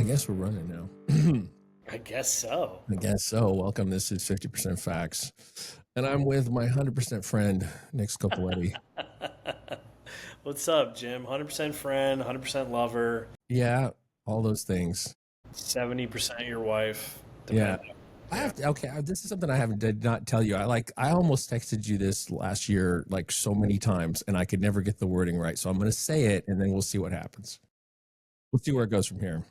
I guess we're running now. I guess so. I guess so. Welcome. This is 50% Facts. And I'm with my 100% friend, Nick Scopoletti. What's up, Jim? 100% friend, 100% lover, Yeah, all those things. 70% your wife. Yeah. Depending. I Yeah. have to, okay, this is something I haven't did not tell you. I almost texted you this last year like so many times and I could never get the wording right. So I'm going to say it and then we'll see what happens. We'll see where it goes from here.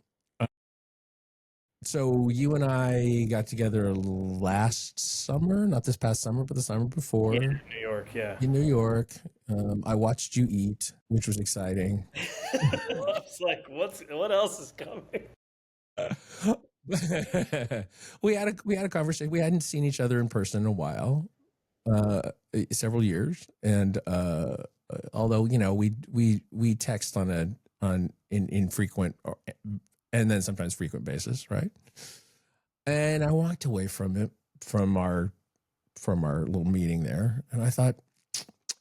So you and I got together last summer, not this past summer, but the summer before. Yeah, New York, yeah. In New York. I watched you eat, which was exciting. I was like, what else is coming? we had a conversation. We hadn't seen each other in person in a while, several years, and although we text on infrequent and then sometimes frequent basis, right? And I walked away from it from our little meeting there, and I thought,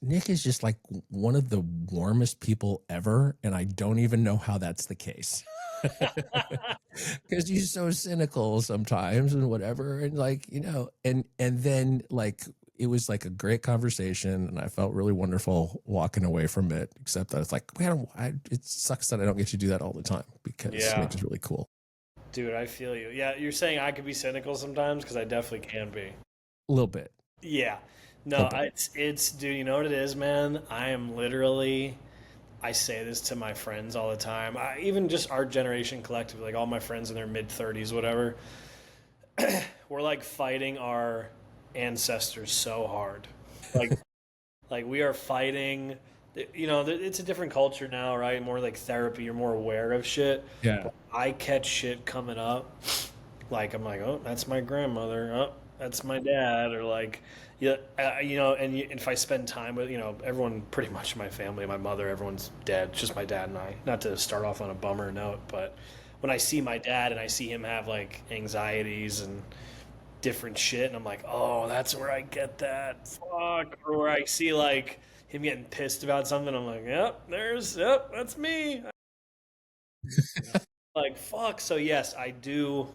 Nick is just like one of the warmest people ever, and I don't even know how that's the case. Because he's so cynical sometimes and whatever, and and then like it was like a great conversation, and I felt really wonderful walking away from it. Except that it's like, man, it sucks that I don't get to do that all the time because Nick is really cool. Dude, I feel you. Yeah, you're saying I could be cynical sometimes because I definitely can be. A little bit. Yeah. No, it's dude, you know what it is, man? I am literally I say this to my friends all the time. Even just our generation collectively, like all my friends in their mid 30s, whatever. We're like fighting our ancestors so hard. Like like we are fighting, it's a different culture now, right? More like therapy, you're more aware of shit. Yeah. But I catch shit coming up, like I'm like, oh, that's my grandmother. Oh, that's my dad, or like, yeah, if I spend time with, everyone, pretty much my family, my mother, everyone's dead. It's just my dad and I. Not to start off on a bummer note, but when I see my dad and I see him have like anxieties and different shit, and I'm like, oh, that's where I get that. Fuck. Or where I see like him getting pissed about something, I'm like, yep, that's me. Like, fuck. So yes, I do.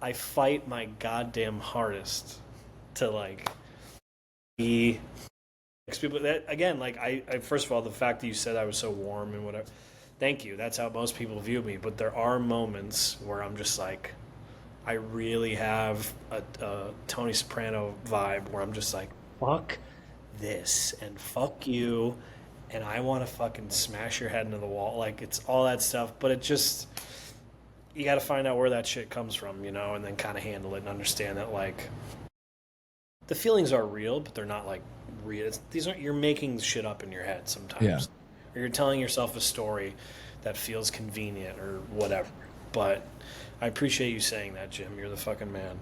I fight my goddamn hardest to like be people that again, like I first of all, the fact that you said I was so warm and whatever, thank you, that's how most people view me. But there are moments where I'm just like, I really have a Tony Soprano vibe where I'm just like, fuck this and fuck you, and I want to fucking smash your head into the wall. Like, it's all that stuff, but it just, you got to find out where that shit comes from, and then kind of handle it and understand that like the feelings are real, but they're not like real. These aren't, you're making shit up in your head sometimes. Yeah. Or you're telling yourself a story that feels convenient or whatever. But I appreciate you saying that, Jim. You're the fucking man.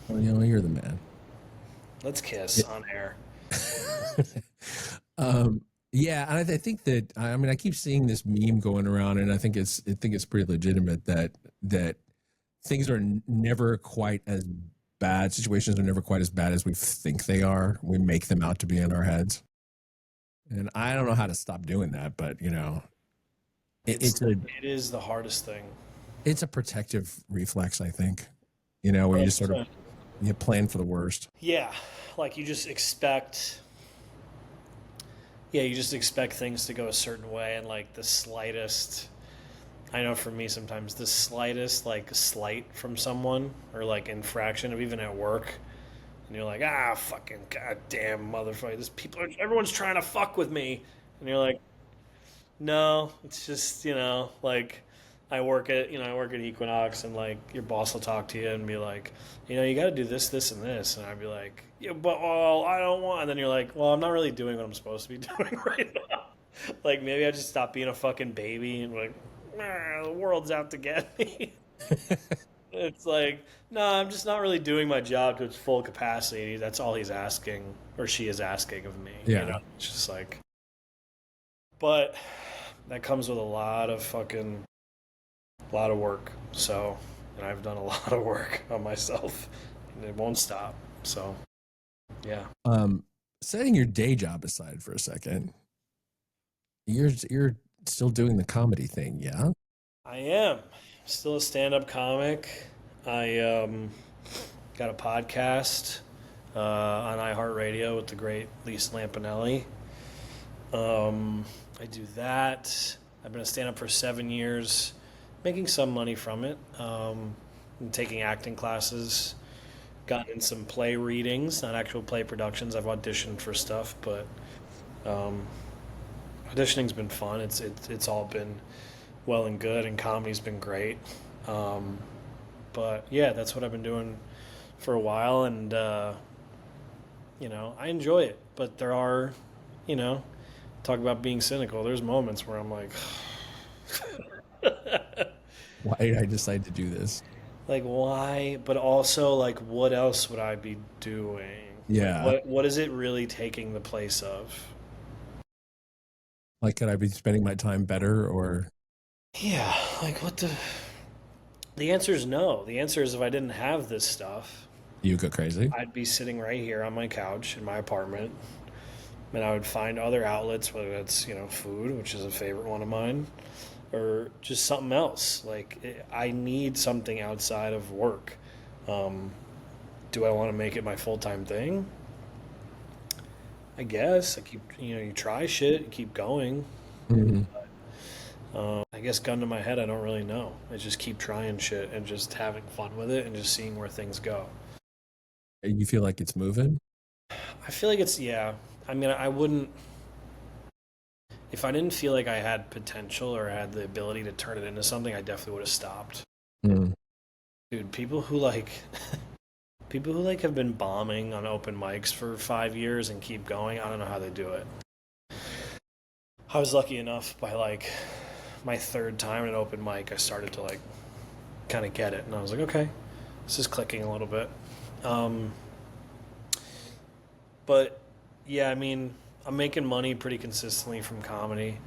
Well, you're the man. Let's kiss on air. Yeah, and I think that, I mean, I keep seeing this meme going around, and I think it's pretty legitimate that things are never quite as bad. Situations are never quite as bad as we think they are. We make them out to be in our heads, and I don't know how to stop doing that. But it is the hardest thing. It's a protective reflex, I think. Where you just sort of you plan for the worst. Yeah, like you just expect. Yeah, you just expect things to go a certain way, and like the slightest, I know for me sometimes the slightest like slight from someone or like infraction of even at work, and you're like, fucking goddamn motherfucker, everyone's trying to fuck with me, and you're like, no, it's just like I work at Equinox, and like your boss will talk to you and be like, you got to do this, this, and this, and I'd be like, yeah, but I don't want. And then you're like, well, I'm not really doing what I'm supposed to be doing right now. Like maybe I just stop being a fucking baby and like, the world's out to get me. It's like, no, I'm just not really doing my job to its full capacity. That's all he's asking or she is asking of me. Yeah. It's just like, but that comes with a lot of work. So, and I've done a lot of work on myself, and it won't stop. So, yeah. Setting your day job aside for a second, you're still doing the comedy thing, yeah? I am still a stand-up comic. I got a podcast on iHeartRadio with the great Lisa Lampanelli. I do that. I've been a stand-up for 7 years, making some money from it. I'm taking acting classes, gotten in some play readings, not actual play productions. I've auditioned for stuff, but um, auditioning's been fun. It's all been well and good, and comedy's been great. Um, but yeah, that's what I've been doing for a while, and I enjoy it. But there are, you know, talk about being cynical. There's moments where I'm like, Why did I decide to do this? like why? But also like, what else would I be doing? Like, Yeah. what is it really taking the place of? Like, could I be spending my time better or Yeah, like what the? The answer is no. The answer is if I didn't have this stuff, you go crazy? I'd be sitting right here on my couch in my apartment, and I would find other outlets, whether that's food, which is a favorite one of mine, or just something else. I need something outside of work. Um, do I want to make it my full time thing? I guess I keep you try shit, you keep going. Hmm. I guess gun to my head, I don't really know. I just keep trying shit and just having fun with it and just seeing where things go. You feel like it's moving? I feel like it's yeah. I mean, I wouldn't if I didn't feel like I had potential or had the ability to turn it into something. I definitely would have stopped. Mm. Dude, people who have been bombing on open mics for 5 years and keep going. I don't know how they do it. I was lucky enough by my third time at an open mic, I started to kind of get it, and I was like, okay, this is clicking a little bit. Um, but yeah, I mean, I'm making money pretty consistently from comedy,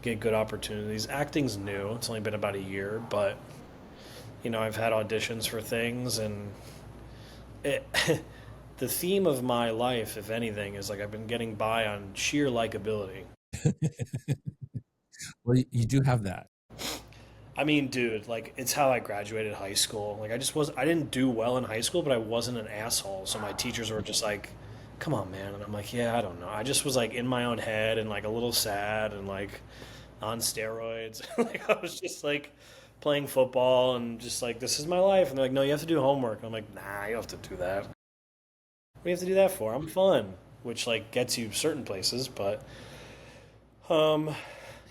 get good opportunities. Acting's new; it's only been about a year, but I've had auditions for things, and it, the theme of my life, if anything, is like I've been getting by on sheer likability. Well, you do have that. I mean, dude, it's how I graduated high school. I didn't do well in high school, but I wasn't an asshole. So my teachers were just like, "Come on, man." And I'm like, "Yeah, I don't know. I just was in my own head and a little sad and on steroids." I was just playing football and just this is my life. And they're like, "No, you have to do homework." And I'm like, "Nah, you don't have to do that. What do you have to do that for? I'm fun." Which gets you certain places, but um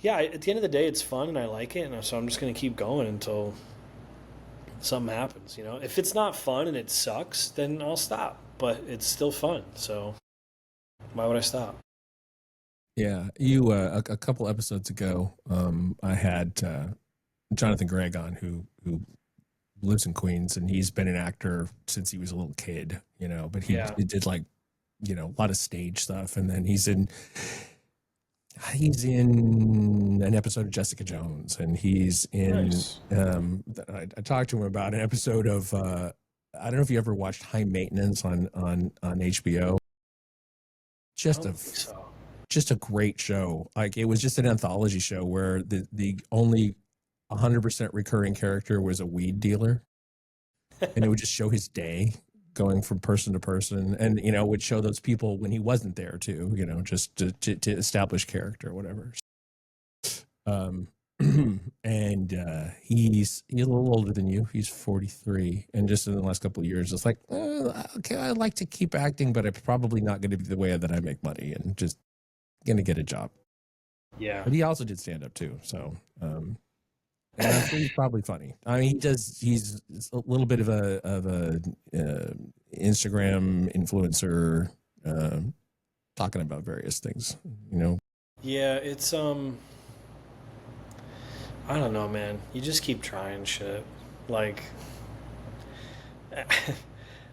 yeah, at the end of the day, it's fun and I like it, and so I'm just gonna keep going until something happens. If it's not fun and it sucks, then I'll stop. But it's still fun, so why would I stop? Yeah. You a couple episodes ago, I had Jonathan Gregg on who lives in Queens, and he's been an actor since he was a little kid, but Yeah, he did a lot of stage stuff, and then he's in an episode of Jessica Jones, and he's in nice. I talked to him about an episode of I don't know if you ever watched High Maintenance on HBO. I Just don't a think so. just a great show. Like, it was just an anthology show where the only 100% recurring character was a weed dealer, and it would just show his day going from person to person, and would show those people when he wasn't there too, just to establish character or whatever. Um, and he's a little older than you. He's 43, and just in the last couple of years, it's like, okay, I like to keep acting, but it's probably not going to be the way that I make money, and just going to get a job. Yeah, But he also did stand up too, so and I'm sure he's probably funny. I mean, he's a little bit of a Instagram influencer, talking about various things, yeah. It's I don't know, man. You just keep trying shit. Like,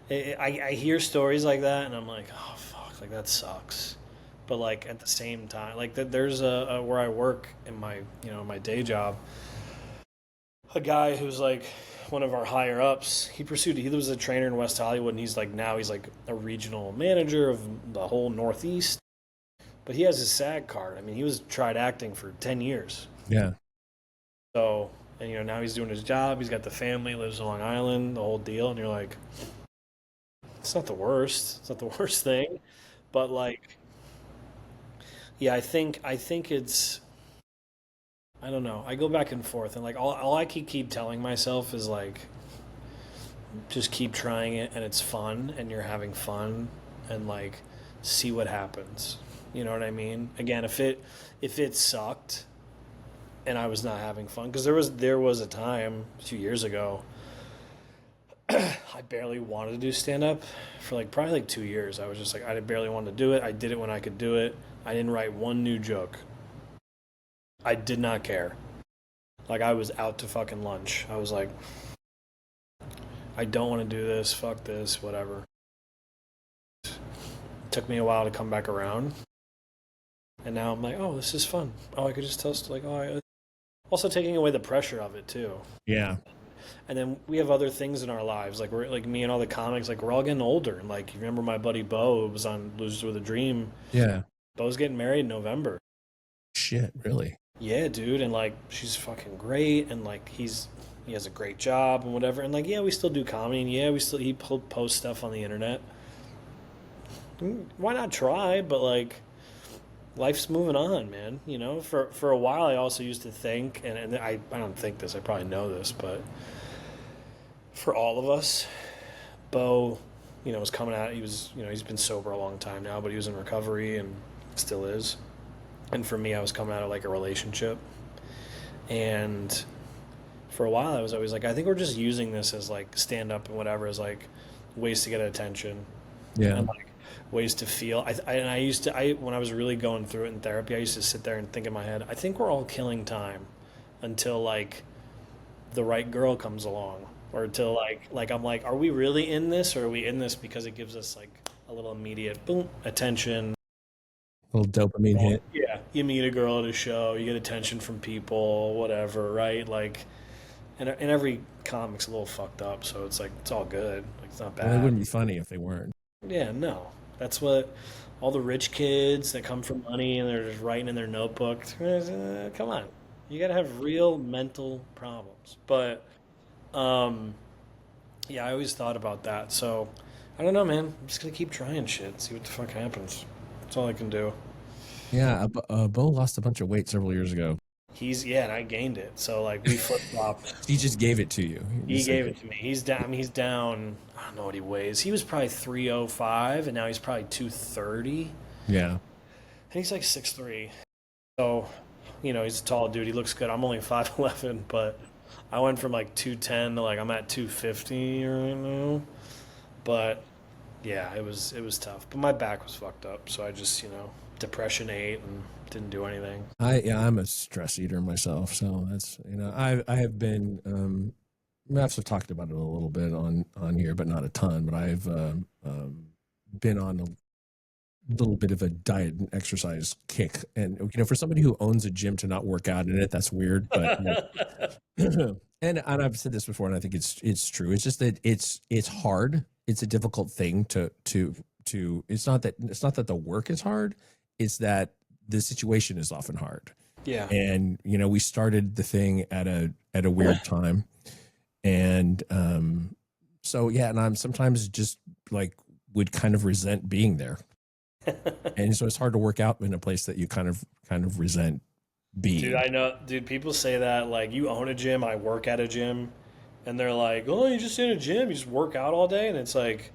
I hear stories like that, and I'm like, oh fuck, that sucks. But at the same time, there's a where I work in my my day job, a guy who's one of our higher ups. He was a trainer in West Hollywood, and he's a regional manager of the whole Northeast. But he has his SAG card. I mean, he was tried acting for 10 years. yeah. So And, you know, now he's doing his job. He's got the family, lives in Long Island, the whole deal. And you're like, it's not the worst. It's not the worst thing. But like, yeah, I think it's, I don't know. I go back and forth, and like all I keep telling myself is like, just keep trying it, and it's fun, and you're having fun, and like, see what happens. You know what I mean? Again, if it sucked and I was not having fun, because there was a time a few years ago I barely wanted to do stand up for like probably like 2 years. I was just like I barely wanted to do it. I did it when I could do it. I didn't write one new joke. I did not care. Like I was out to fucking lunch. I was like, I don't want to do this. Fuck this. Whatever. It took me a while to come back around, and now I'm like, oh, this is fun. Oh, I could just tell like, oh, also taking away the pressure of it too. Yeah. And then we have other things in our lives, like we're like me and all the comics, like we're all getting older. And like you remember my buddy Bo who was on Losers with a Dream. Yeah. Bo's getting married in November. Shit, really? Yeah, dude, and like she's fucking great, and like he has a great job and whatever. And like yeah, we still do comedy, and yeah, he posts stuff on the internet. Why not try? But like life's moving on, man. You know, for a while I also used to think, and I don't think this, I probably know this, but for all of us, Bo, you know, was coming out. He was, you know, he's been sober a long time now, but he was in recovery and still is. And for me, I was coming out of like a relationship, and for a while I was always like, I think we're just using this as like stand up and whatever as like ways to get attention. Yeah. And like ways to feel. And I used to, when I was really going through it in therapy, I used to sit there and think in my head, I think we're all killing time until like the right girl comes along, or until like I'm like, are we really in this, or are we in this because it gives us like a little immediate boom attention? A little dopamine hit. Yeah, you meet a girl at a show, you get attention from people, whatever, right? Like, and every comic's a little fucked up, so it's like it's all good. Like it's not bad. Well, it wouldn't be funny if they weren't. Yeah, no. That's what all the rich kids that come from money and they're just writing in their notebook. Come on. You got to have real mental problems. But yeah, I always thought about that. So I don't know, man. I'm just going to keep trying shit, see what the fuck happens. That's all I can do. Yeah, Bo lost a bunch of weight several years ago. Yeah, and I gained it. So like we flip flopped. He just gave it to you. He gave it to me. He's down. I mean, he's down. I don't know what he weighs. He was probably 305, and now he's probably 230. Yeah. And he's like 6'3". So, you know, he's a tall dude. He looks good. I'm only 5'11", but I went from like 210 to like I'm at 250 right now. But yeah, it was tough. But my back was fucked up, so I just, you know, depression ate and didn't do anything. I'm a stress eater myself, so that's, you know, I have been I've also talked about it a little bit on here, but not a ton. But I've been on a little bit of a diet and exercise kick, and you know, for somebody who owns a gym to not work out in it, that's weird. But you know, and I've said this before, and I think it's true. It's just that it's hard. It's a difficult thing to. It's not that the work is hard. It's that the situation is often hard. Yeah. And you know, we started the thing at a weird time, and so yeah, and I'm sometimes just like would kind of resent being there. And so it's hard to work out in a place that you kind of resent being. Dude, I know. Dude, people say that like you own a gym, I work at a gym, and they're like, "Oh, you just in a gym, you just work out all day," and it's like,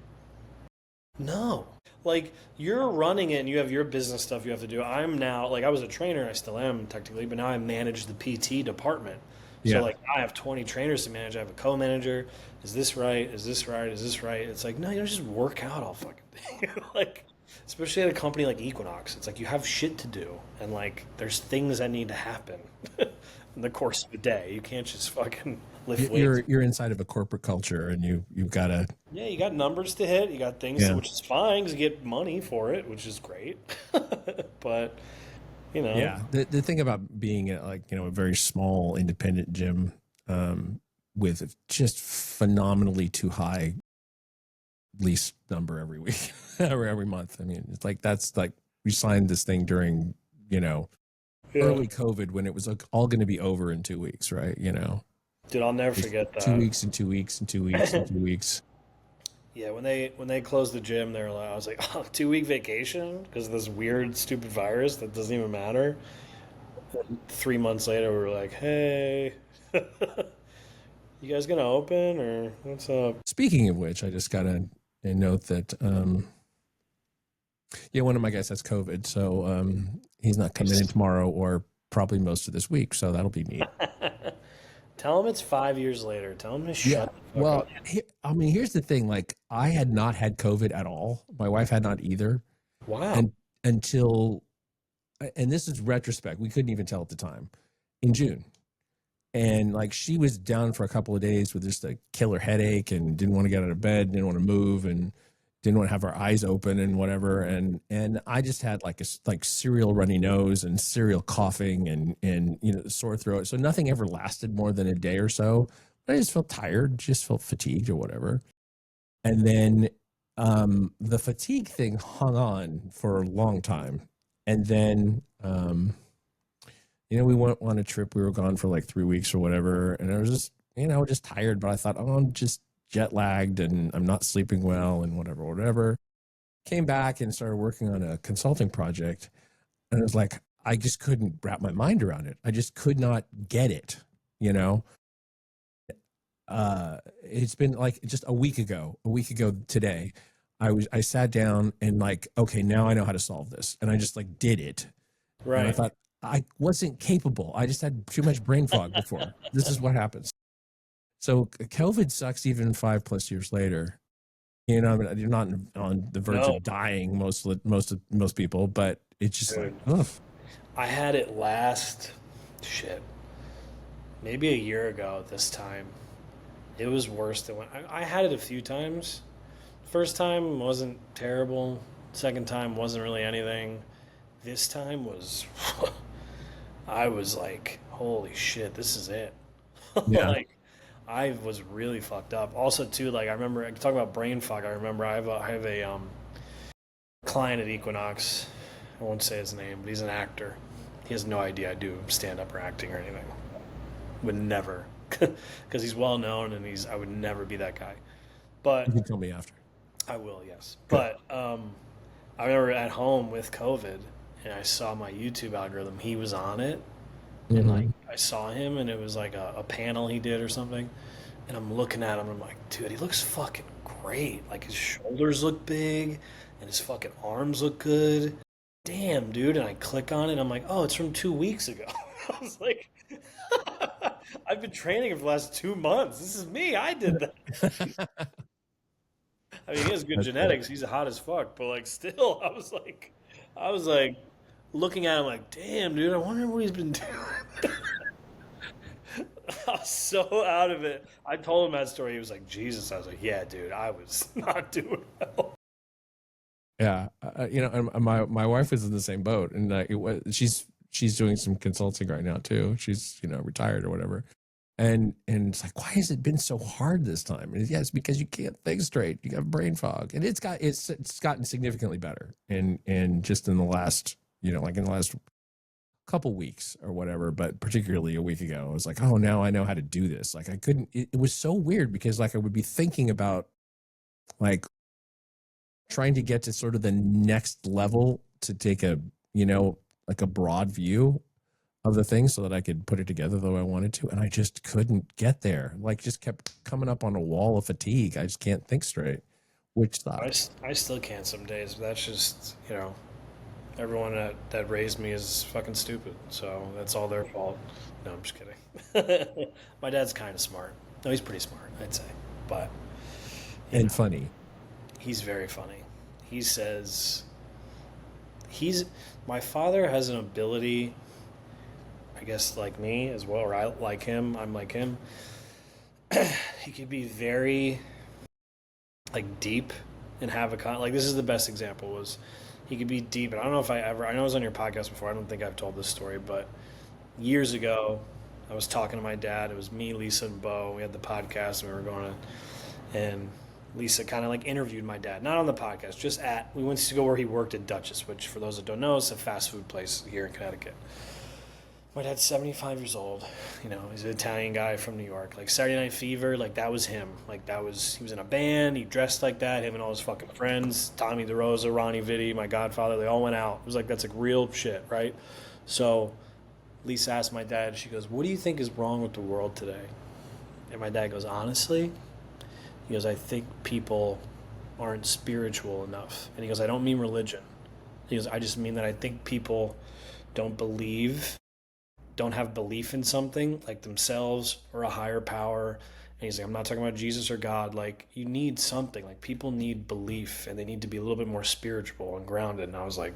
no. Like you're running it and you have your business stuff you have to do. I'm now like I was a trainer, I still am technically, but now I manage the PT department. So like I have 20 trainers to manage. I have a co-manager. Is this right? Is this right? Is this right? It's like, no, you don't just work out all fucking day. Like, especially at a company like Equinox, it's like you have shit to do, and like there's things that need to happen in the course of a day. You can't just fucking lift weights. You're inside of a corporate culture, and you've got to. Yeah, you got numbers to hit. You got things, which is fine because you get money for it, which is great. But you know, yeah. The thing about being at like, you know, a very small independent gym with just phenomenally too high lease number every week or every month. I mean, it's like that's like we signed this thing during, you know, early COVID when it was like all going to be over in 2 weeks, right? You know. Dude, I'll never forget 2 weeks and 2 weeks and 2 weeks and 2 weeks. Yeah, when they closed the gym, they were like, I was like, oh, 2 week vacation because of this weird, stupid virus that doesn't even matter. 3 months later, we were like, hey, you guys gonna open or what's up? Speaking of which, I just got a note that one of my guys has COVID, so he's not coming in tomorrow or probably most of this week. So that'll be neat. Tell him it's 5 years later. Tell him to Yeah. shut the fuck Well, up. I mean, here's the thing. Like, I had not had COVID at all. My wife had not either. Wow. And until, and this is retrospect, we couldn't even tell at the time, in June. And like, she was down for a couple of days with just a killer headache and didn't want to get out of bed, didn't want to move, and didn't want to have her eyes open and whatever. And I just had like serial runny nose and serial coughing and sore throat. So nothing ever lasted more than a day or so. But I just felt tired, just felt fatigued or whatever. And then the fatigue thing hung on for a long time. And then we went on a trip. We were gone for like 3 weeks or whatever. And I was just tired, but I thought, oh, I'm just jet lagged and I'm not sleeping well and whatever. Came back and started working on a consulting project. And it was like, I just couldn't wrap my mind around it. I just could not get it, It's been like just a week ago today, I sat down and like, okay, now I know how to solve this. And I just like did it. Right. And I thought I wasn't capable. I just had too much brain fog before. This is what happens. So COVID sucks even 5+ years later. I mean, you're not on the verge of dying, most people, but it's just like, ugh. I had it maybe a year ago at this time. It was worse than when I had it a few times. First time wasn't terrible. Second time wasn't really anything. This time was, I was like, holy shit, this is it. Yeah. Like, I was really fucked up. Also, too, like I remember talking about brain fog. I remember I have a client at Equinox. I won't say his name, but he's an actor. He has no idea I do stand up or acting or anything. Would never, because he's well known and I would never be that guy. But you can tell me after. I will, yes. Good. But I remember at home with COVID, and I saw my YouTube algorithm. He was on it. And like I saw him, and it was like a panel he did or something. And I'm looking at him, and I'm like, dude, he looks fucking great. Like his shoulders look big, and his fucking arms look good. Damn, dude. And I click on it, and I'm like, oh, it's from 2 weeks ago. I was like, I've been training for the last 2 months. This is me. I did that. I mean, he has good That's genetics. Cool. He's hot as fuck, but like, still, I was like. Looking at him like, damn, dude, I wonder what he's been doing. I was so out of it. I told him that story. He was like, Jesus. I was like, yeah, dude, I was not doing well. Yeah. And my wife was in the same boat, and she's doing some consulting right now too. She's, retired or whatever. And it's like, why has it been so hard this time? And it's because you can't think straight. You have brain fog, and it's gotten significantly better. And just in the last, like in the last couple weeks or whatever, but particularly a week ago, I was like, oh, now I know how to do this. Like I couldn't, it was so weird because like I would be thinking about like trying to get to sort of the next level to take a, like a broad view of the thing so that I could put it together the way I wanted to. And I just couldn't get there. Like just kept coming up on a wall of fatigue. I just can't think straight, which sucks. I still can't some days, but that's just, everyone that raised me is fucking stupid. So that's all their fault. No, I'm just kidding. My dad's kind of smart. No, he's pretty smart, I'd say. But funny. He's very funny. He says my father has an ability, I guess like me as well, or I'm like him. He could be very like deep and have like this is the best example was he could be deep. And I don't know if I know I was on your podcast before. I don't think I've told this story, but years ago I was talking to my dad. It was me, Lisa, and Bo. We had the podcast and we were going to, and Lisa kind of like interviewed my dad, not on the podcast, just we went to go where he worked at Duchess, which for those that don't know is a fast food place here in Connecticut. My dad's 75 years old. You know, he's an Italian guy from New York. Like Saturday Night Fever, like that was him. Like that was he was in a band. He dressed like that. Him and all his fucking friends, Tommy DeRosa, Ronnie Vitti, my godfather. They all went out. It was like that's like real shit, right? So Lisa asked my dad. She goes, "What do you think is wrong with the world today?" And my dad goes, "Honestly," he goes, "I think people aren't spiritual enough." And he goes, "I don't mean religion." He goes, "I just mean that I think people don't believe." Don't have belief in something like themselves or a higher power. And he's like, I'm not talking about Jesus or God. Like, you need something. Like, people need belief and they need to be a little bit more spiritual and grounded. And I was like,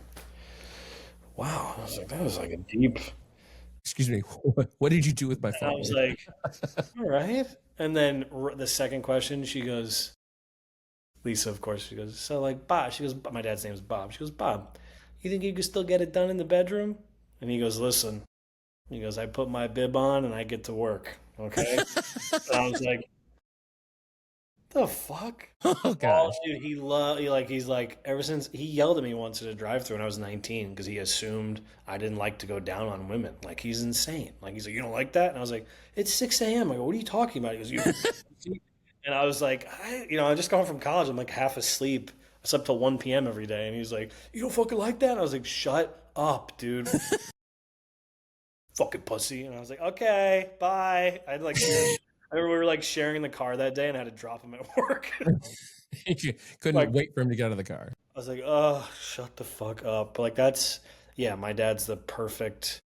wow. I was like, that was like a deep. Excuse me. What did you do with my And I was father? like, all right. And then the second question, she goes, Lisa, of course, she goes, so like, Bob, she goes, my dad's name is Bob. She goes, Bob, you think you could still get it done in the bedroom? And he goes, listen, he goes, I put my bib on and I get to work. Okay. And I was like, the fuck? Oh Oh, gosh. dude, he's like ever since he yelled at me once at a drive-through when I was 19 because he assumed I didn't like to go down on women. Like he's insane. Like he's like, you don't like that? And I was like, it's 6 a.m. I go, what are you talking about? He goes, you. And I was like, I just got home from college. I'm like half asleep. I slept till 1 p.m. every day. And he's like, you don't fucking like that? And I was like, shut up, dude. Fucking pussy. And I was like, okay, bye. I remember we were like sharing the car that day and I had to drop him at work. You couldn't Like, wait for him to get out of the car. I was like, oh, shut the fuck up. But like, yeah, my dad's the perfect.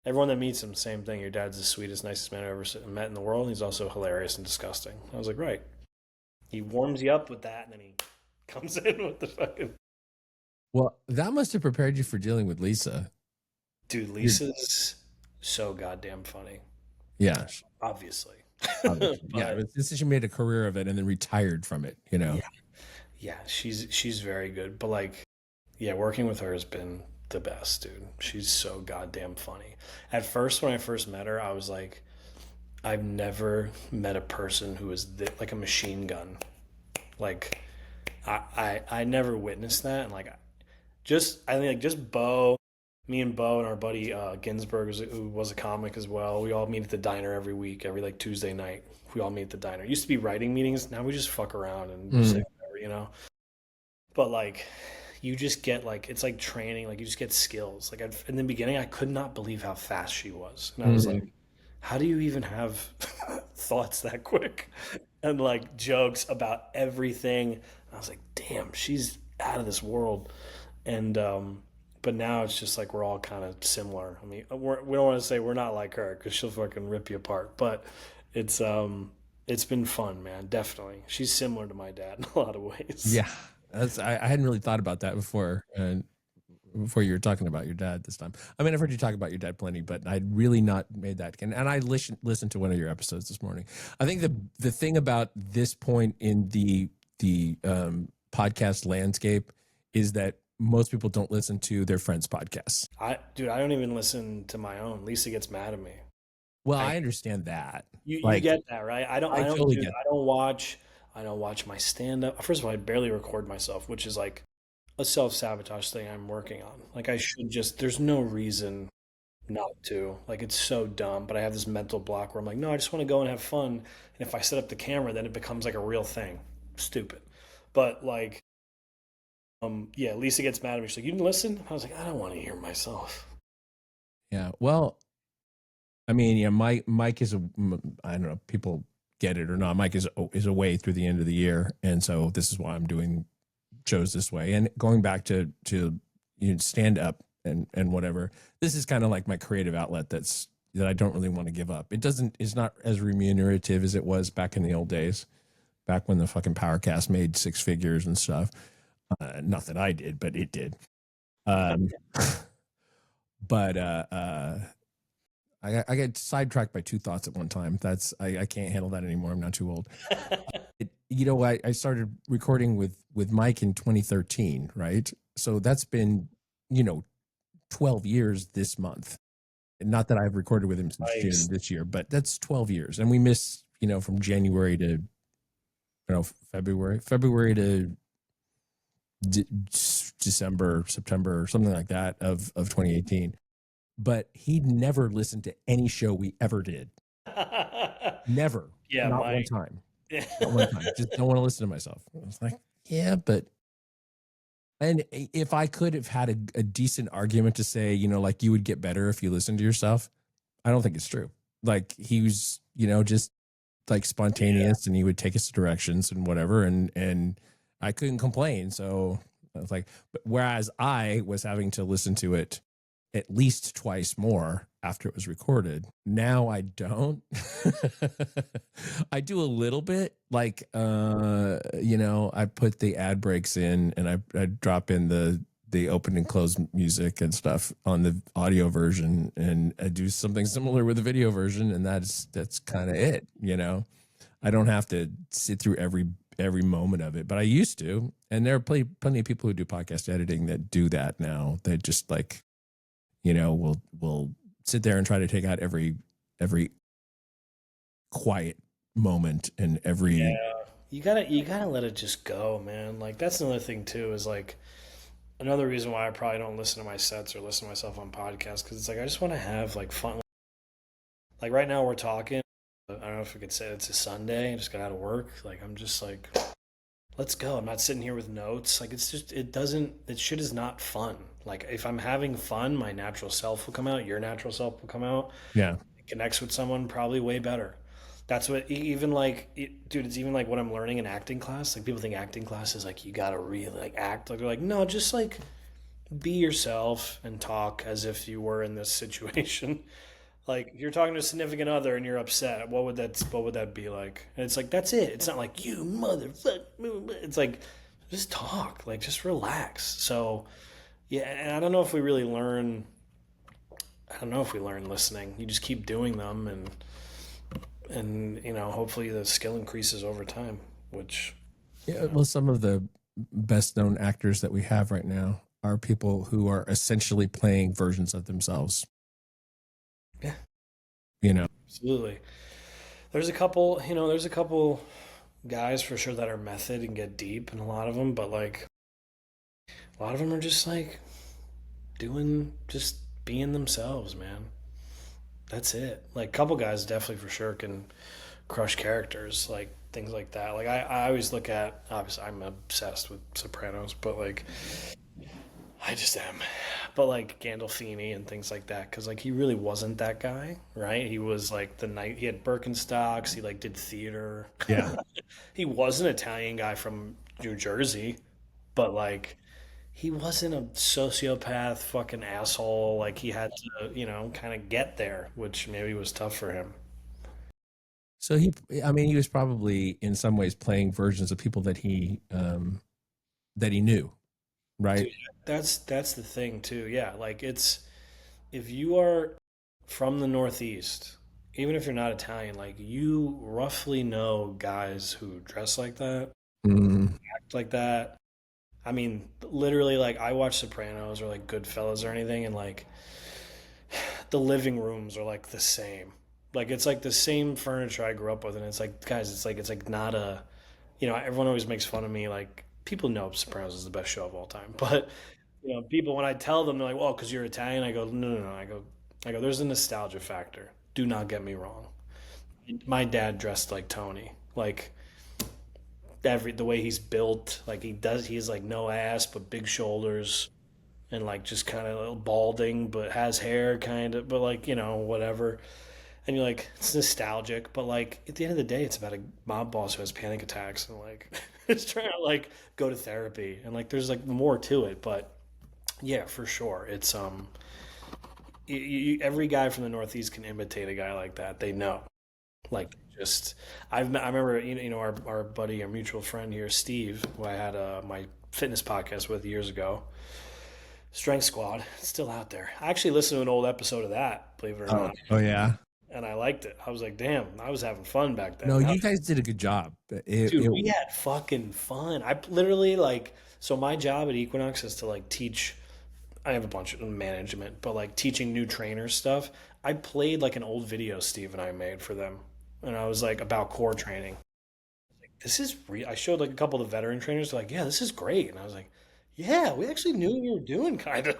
Everyone that meets him, same thing. Your dad's the sweetest, nicest man I've ever met in the world. And he's also hilarious and disgusting. I was like, right. He warms you up with that and then he comes in with the fucking. Well, that must have prepared you for dealing with Lisa. Dude, Lisa's so goddamn funny. Yeah. Obviously. Obviously. Yeah. But This is she made a career of it and then retired from it, you know. yeah, yeah, she's very good. But like, yeah, working with her has been the best, dude. She's so goddamn funny. At first, when I first met her, I was like, I've never met a person who is like a machine gun. Like, I never witnessed that. And like, I think like just me and Bo and our buddy Ginsberg, who was a comic as well. We all meet at the diner every week, every like Tuesday night. We all meet at the diner. It used to be writing meetings. Now we just fuck around and say whatever, you know. But like, you just get like it's like training. Like you just get skills. Like in the beginning, I could not believe how fast she was, and I was like, how do you even have thoughts that quick and like jokes about everything? And I was like, damn, she's out of this world. And but now it's just like we're all kind of similar. I mean, we don't want to say we're not like her because she'll fucking rip you apart. But it's it's been fun, man. Definitely, she's similar to my dad in a lot of ways. Yeah. I hadn't really thought about that before. And before you were talking about your dad this time. I mean, I've heard you talk about your dad plenty, but I'd really not made that. And I listened to one of your episodes this morning. I think the thing about this point in the podcast landscape is that most people don't listen to their friends' podcasts. Dude, I don't even listen to my own. Lisa gets mad at me. Well, I I understand that. you Like, get that, right? I totally get. I don't watch my stand up. First of all, I barely record myself, which is like a self-sabotage thing I'm working on. Like I should just there's no reason not to. Like it's so dumb, but I have this mental block where I'm like, no, I just want to go and have fun. And if I set up the camera, then it becomes like a real thing. Stupid. But like yeah, Lisa gets mad at me. She's like, you didn't listen? I was like, I don't want to hear myself. Yeah. Well, I mean, yeah, Mike is I don't know, people get it or not. Mike is away through the end of the year, and so this is why I'm doing shows this way. And going back to stand up and whatever, this is kind of like my creative outlet that I don't really want to give up. It's not as remunerative as it was back in the old days, back when the fucking Powercast made six figures and stuff. Not that I did, but it did. Um, but I get sidetracked by two thoughts at one time. I can't handle that anymore. I'm not too old. I started recording with Mike in 2013, right? So that's been, 12 years this month. Not that I've recorded with him since Nice. June this year, but that's 12 years. And we missed, from January to, February to December, September, something like that of 2018. but he'd never listened to any show we ever did. Never. Yeah, Not one time. Not one time. Just don't want to listen to myself. I was like, yeah, but. And if I could have had a decent argument to say, like you would get better if you listened to yourself, I don't think it's true. Like he was, just like spontaneous and he would take us directions and whatever. And I couldn't complain. So I was like, but whereas I was having to listen to it at least twice more after it was recorded. Now I don't. I do a little bit, like I put the ad breaks in and I drop in the open and close music and stuff on the audio version, and I do something similar with the video version, and that's kind of it. I don't have to sit through every moment of it, but I used to. And there are plenty of people who do podcast editing that do that now. They just like, we'll sit there and try to take out every quiet moment and every. Yeah, you gotta let it just go, man. Like that's another thing too. Is like another reason why I probably don't listen to my sets or listen to myself on podcasts, because it's like I just want to have like fun. Like right now we're talking. I don't know if we could say it's a Sunday. I just got out of work. Like I'm just like, let's go. I'm not sitting here with notes. Like it's just it shit is not fun. Like if I'm having fun, my natural self will come out. Your natural self will come out. Yeah. It connects with someone probably way better. That's what even like, dude. It's even like what I'm learning in acting class. Like people think acting class is like you gotta really like act. Like they're like, no, just like be yourself and talk as if you were in this situation. Like if you're talking to a significant other and you're upset, what would that be like? And it's like that's it. It's not like you motherfucker. It's like just talk, like just relax. So yeah, and I don't know if we really learn. I don't know if we learn listening. You just keep doing them, and hopefully the skill increases over time. Which Yeah, well, some of the best known actors that we have right now are people who are essentially playing versions of themselves. yeah, You know, absolutely. There's a couple guys for sure that are method and get deep, and a lot of them, but like a lot of them are just like just being themselves, man. That's it. Like a couple guys definitely for sure can crush characters, like things like that. Like I always look at, obviously I'm obsessed with Sopranos, but like I just am. But like Gandolfini and things like that, because like he really wasn't that guy, right? He was like the night he had Birkenstocks, he like did theater. yeah. He was an Italian guy from New Jersey, but like he wasn't a sociopath fucking asshole. Like he had to, kind of get there, which maybe was tough for him. So I mean, he was probably in some ways playing versions of people that he knew, right? Dude, that's the thing too. Yeah, like it's if you are from the Northeast, even if you're not Italian, like you roughly know guys who dress like that, Mm, act like that. I mean, literally, like I watch Sopranos or like Goodfellas or anything, and like the living rooms are like the same. Like it's like the same furniture I grew up with, and it's like, guys, it's like not a, everyone always makes fun of me. Like people know Sopranos is the best show of all time, but people when I tell them they're like, "Well, because you're Italian," I go, "No, no, no." I go, "There's a nostalgia factor. Do not get me wrong. My dad dressed like Tony, like the way he's built, like he's like no ass but big shoulders." And like just kind of balding, but has hair kind of, but like whatever. And you're like, it's nostalgic, but like at the end of the day, it's about a mob boss who has panic attacks and like is trying to like go to therapy, and like there's like more to it. But yeah, for sure, it's every guy from the Northeast can imitate a guy like that. They know, like just I remember our buddy, our mutual friend here, Steve, who I had my fitness podcast with years ago. Strength Squad, it's still out there. I actually listened to an old episode of that, believe it or oh, not, oh yeah. and I liked it. I was like, damn, I was having fun back No, then. you guys did a good job. Dude, we had fucking fun. I literally like, so my job at Equinox is to like teach. I have a bunch of management, but like teaching new trainers stuff. I played like an old video Steve and I made for them, and I was like about core training. This is real. I showed like a couple of the veteran trainers. They're like, yeah, this is great, and I was like, yeah, we actually knew what we were doing, kind of.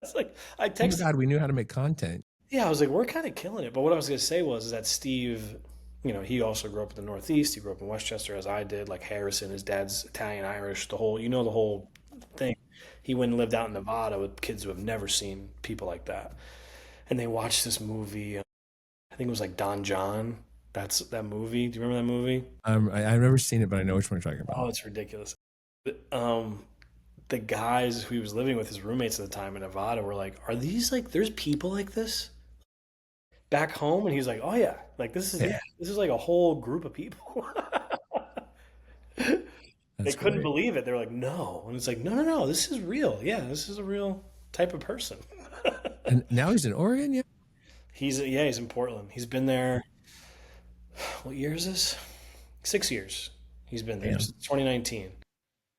It's like I Oh my texted. God, we knew how to make content. Yeah, I was like, we're kind of killing it. But what I was gonna say was that Steve, he also grew up in the Northeast. He grew up in Westchester, as I did. Like Harrison, his dad's Italian Irish. The whole thing. He went and lived out in Nevada with kids who have never seen people like that, and they watched this movie. I think it was like Don John. That's that movie. Do you remember that movie? I've never seen it, but I know which one you're talking Oh, about. it's ridiculous. Um, the guys who he was living with, his roommates at the time in Nevada, were like, "Are these like? There's people like this back home?" And he's like, "Oh yeah, like this is Yeah, yeah, this is like a whole group of people." They that's couldn't great. believe it. They were like, "No," and it's like, "No, no, no, this is real. Yeah, this is a real type of person." And now he's in Oregon. Yeah, He's in Portland. He's been there. What year is this? 6 years. He's been there damn. since 2019.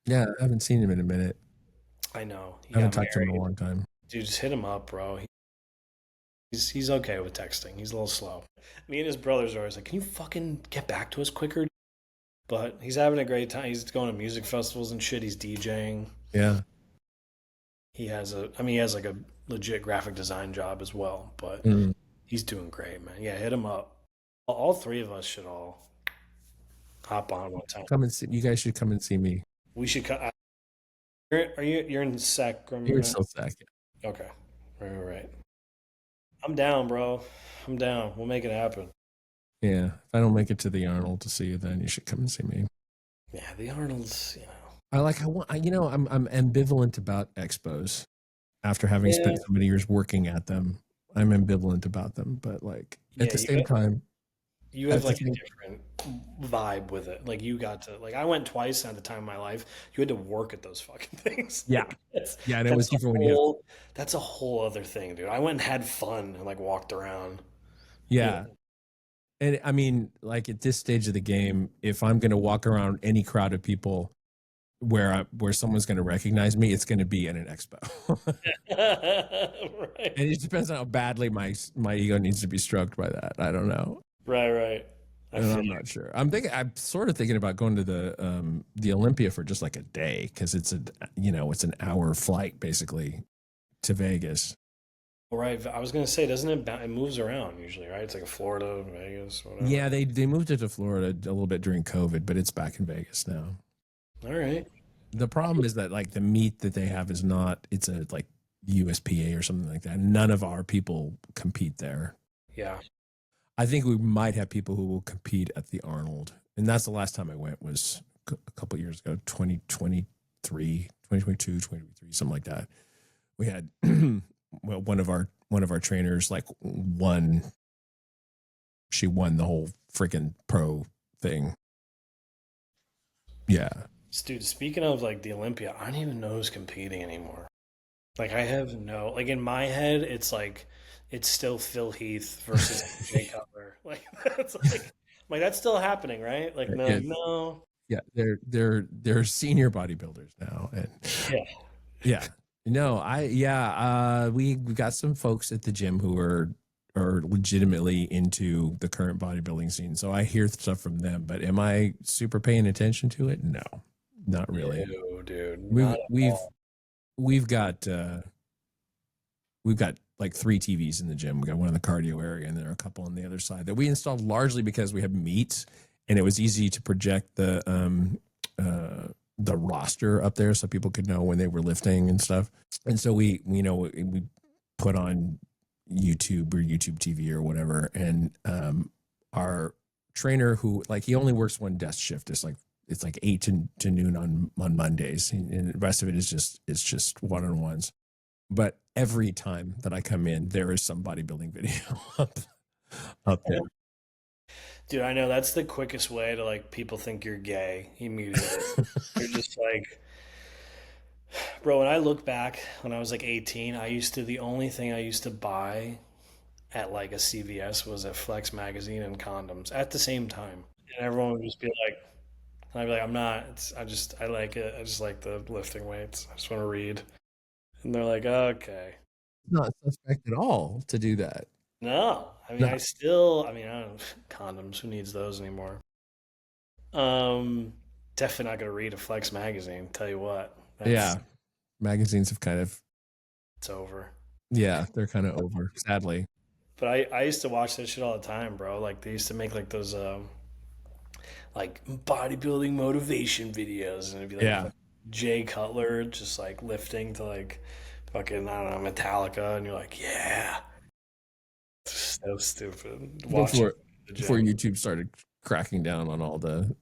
Yeah, I haven't seen him in a minute. I know. He I haven't got talked to him in a married. long time. Dude, just hit him up, bro. He's okay with texting. He's a little slow. Me and his brothers are always like, "Can you fucking get back to us quicker?" But he's having a great time. He's going to music festivals and shit. He's DJing. Yeah. He has like a legit graphic design job as well. But Mm. he's doing great, man. Yeah, hit him up. All three of us should all hop on one time. Come and see. You guys should come and see me. We should. You're in You're Sacramento? so sick. Okay, right. I'm down, bro. I'm down. We'll make it happen. Yeah. If I don't make it to the Arnold to see you, then you should come and see me. Yeah, the Arnold's. I like. I want. I'm ambivalent about expos. After having Yeah, spent so many years working at them, I'm ambivalent about them. But like at yeah. the same time, You have at the like a same, different vibe with it. Like you got to like I went twice at the time of my life. You had to work at those fucking things. yeah, Like that's yeah, and it was that's a different when you have. whole that's a whole other thing, dude. I went and had fun and like walked around. You Yeah, and I mean, like at this stage of the game, if I'm going to walk around any crowd of people where someone's going to recognize me, it's going to be at an expo. right. And it depends on how badly my ego needs to be stroked by that. I don't know. Right. I And feel I'm not sure. I'm sort of thinking about going to the Olympia for just like a day because it's an hour flight basically to Vegas. right. I was gonna say, doesn't it moves around usually, right? It's like a Florida, Vegas, whatever. Yeah, they moved it to Florida a little bit during COVID, but it's back in Vegas now. All right. The problem is that like the meet that they have is not it's a like USPA or something like that. None of our people compete there. Yeah. I think we might have people who will compete at the Arnold. And that's the last time I went was a couple years ago, 2023, 2022, 2023, something like that. We had well one of our trainers like she won the whole freaking pro thing. Yeah. Dude, speaking of like the Olympia, I don't even know who's competing anymore. Like I have no like in my head, it's like it's still Phil Heath versus Jay Cutler. Like that's still happening, right? Like no, Yeah. like, no. Yeah. They're senior bodybuilders now. And Yeah. yeah. No, we got some folks at the gym who are legitimately into the current bodybuilding scene. So I hear stuff from them, but am I super paying attention to it? No, not really. No, dude, We've not at we've all. we've got we've got like 3 TVs in the gym. We got one in the cardio area, and there are a couple on the other side that we installed largely because we have meets, and it was easy to project the roster up there so people could know when they were lifting and stuff. And so we put on YouTube or YouTube TV or whatever, and our trainer who like he only works one desk shift. It's like 8 to noon on Mondays, and the rest of it is just one-on-ones. But every time that I come in, there is some bodybuilding video up there. Dude, I know that's the quickest way to like people think you're gay immediately. You're just like, bro, when I look back when I was like 18, the only thing I used to buy at like a CVS was a Flex magazine and condoms at the same time. And everyone would just be like, and I'd be like, I'm not. I like it. I just like the lifting weights. I just want to read. And they're like, okay. Not suspect at all to do that. No, No. I don't condoms. Who needs those anymore? Um, Definitely not gonna read a Flex magazine. Tell you what, that's Yeah, magazines have kind of It's over. Yeah, they're kind of over, sadly. But I used to watch that shit all the time, bro. Like they used to make like those like bodybuilding motivation videos, and it'd be like Yeah. Jay Cutler just like lifting to like fucking I don't know Metallica, and you're like, yeah, so stupid. Watching Before the before gym. YouTube started cracking down on all the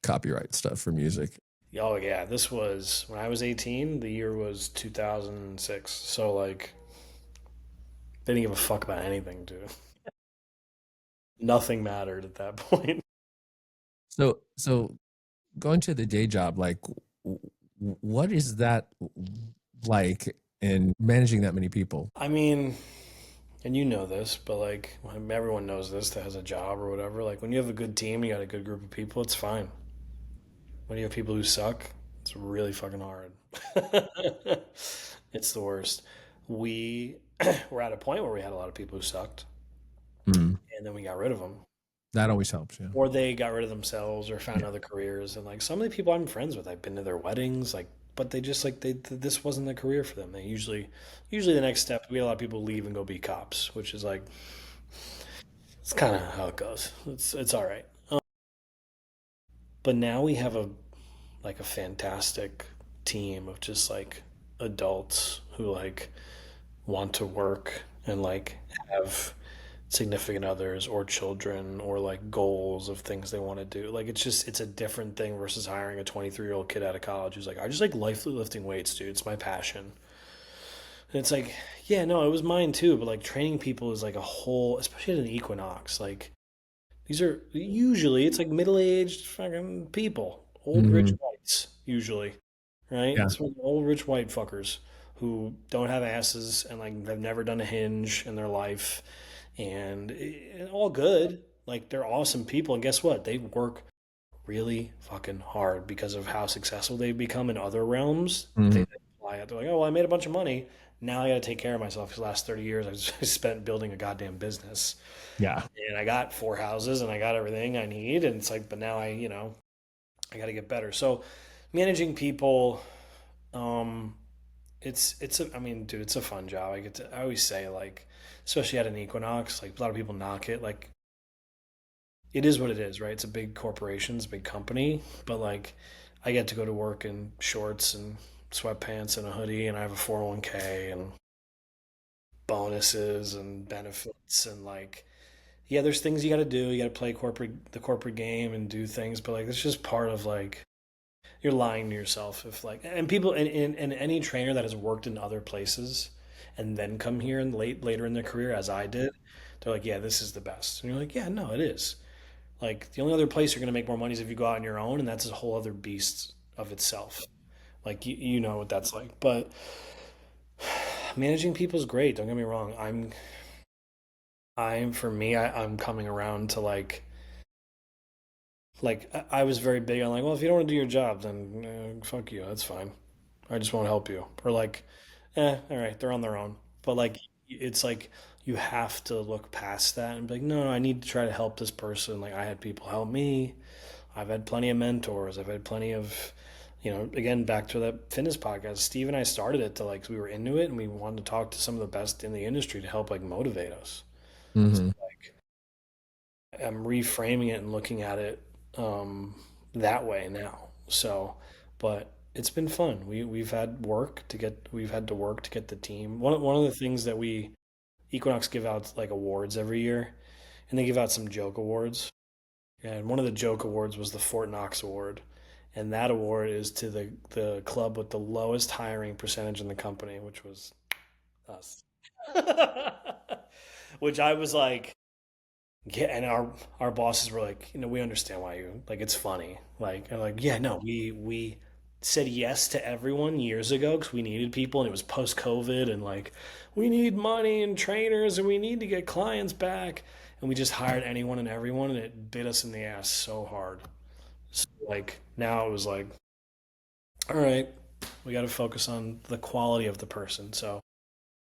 copyright stuff for music. Oh yeah, this was when I was 18. The year was 2006. So like, they didn't give a fuck about anything, dude. Nothing mattered at that point. So going to the day job, like what is that like in managing that many people? I mean, and you know this, but like everyone knows this that has a job or whatever. Like when you have a good team, you got a good group of people, it's fine. When you have people who suck, it's really fucking hard. It's the worst. We were at a point where we had a lot of people who sucked, Mm, and then we got rid of them, that always helps. Yeah. or they got rid of themselves, or found Yeah. other careers. And like some of the people I'm friends with, I've been to their weddings, like, but they just like this wasn't a career for them. They usually the next step, we had a lot of people leave and go be cops, which is like it's kind of how it goes. It's all right. But now we have a fantastic team of just like adults who like want to work and like have significant others or children or like goals of things they want to do. Like it's a different thing versus hiring a 23-year-old kid out of college who's like, I just like lifting weights, dude. It's my passion. And it's like, yeah, no, it was mine too, but like training people is like a whole, especially at an Equinox, like these are usually it's like middle-aged fucking people, old rich Hmm. whites usually, right? Yeah. It's like old rich white fuckers who don't have asses and like they've never done a hinge in their life, and all good. Like they're awesome people, and guess what? They work really fucking hard because of how successful they've become in other realms. They Hmm. then apply it. They're like, oh, well, I made a bunch of money. Now I got to take care of myself. For the last 30 years, I spent building a goddamn business, Yeah. and I got four houses and I got everything I need. And it's like, but now I got to get better. So managing people, um, I mean, dude, it's a fun job. I always say like, especially at an Equinox, like a lot of people knock it. Like it is what it is, right? It's a big corporation, it's a big company, but like I get to go to work in shorts and sweatpants and a hoodie, and I have a 401k and bonuses and benefits and like yeah, there's things you got to do. You got to play the corporate game and do things, but like it's just part of like you're lying to yourself if like and people and any trainer that has worked in other places and then come here and later in their career as I did, they're like, yeah, this is the best, and you're like, yeah, no, it is. Like the only other place you're gonna make more money is if you go out on your own, and that's a whole other beast of itself. Like you know what that's like, but managing people is great. Don't get me wrong. I'm for me, I'm coming around to like I was very big on like, well, if you don't want to do your job, then fuck you. That's fine. I just won't help you. Or like, all right, they're on their own. But like, it's like you have to look past that and be like, no, no, I need to try to help this person. Like I had people help me. I've had plenty of mentors. I've had plenty of, again, back to that fitness podcast. Steve and I started it to like, we were into it and we wanted to talk to some of the best in the industry to help like motivate us. So Hmm. like, I'm reframing it and looking at it that way now. So, but it's been fun. We've had to work to get the team. One of the things that we Equinox give out like awards every year, and they give out some joke awards. And one of the joke awards was the Fort Knox Award, and that award is to the club with the lowest hiring percentage in the company, which was us. Which I was like, yeah, and our bosses were like, we understand why you like it's funny. Like, and like, yeah, no, we said yes to everyone years ago because we needed people, and it was post COVID, and like, we need money and trainers, and we need to get clients back, and we just hired anyone and everyone, and it bit us in the ass so hard. So like now it was like, all right, we got to focus on the quality of the person. So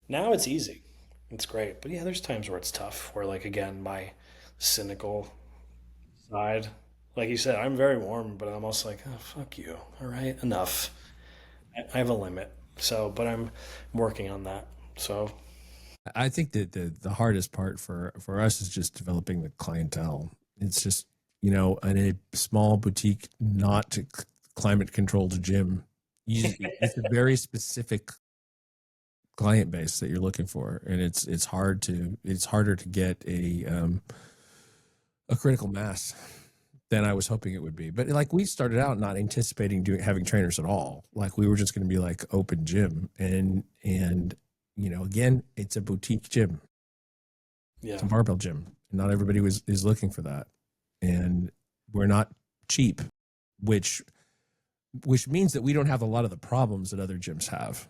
now it's easy. It's great. But yeah, there's times where it's tough, where like again, my cynical side. Like you said, I'm very warm, but I'm also like, oh, fuck you. All right, enough. I have a limit. So, but I'm working on that. So, I think that the hardest part for us is just developing the clientele. It's just, in a small boutique, not climate controlled gym, it's a very specific client base that you're looking for, and it's harder to get a critical mass than I was hoping it would be. But like, we started out not anticipating having trainers at all. Like, we were just going to be like open gym, and again, it's a boutique gym. yeah, It's a barbell gym. Not everybody is looking for that, and we're not cheap, which means that we don't have a lot of the problems that other gyms have.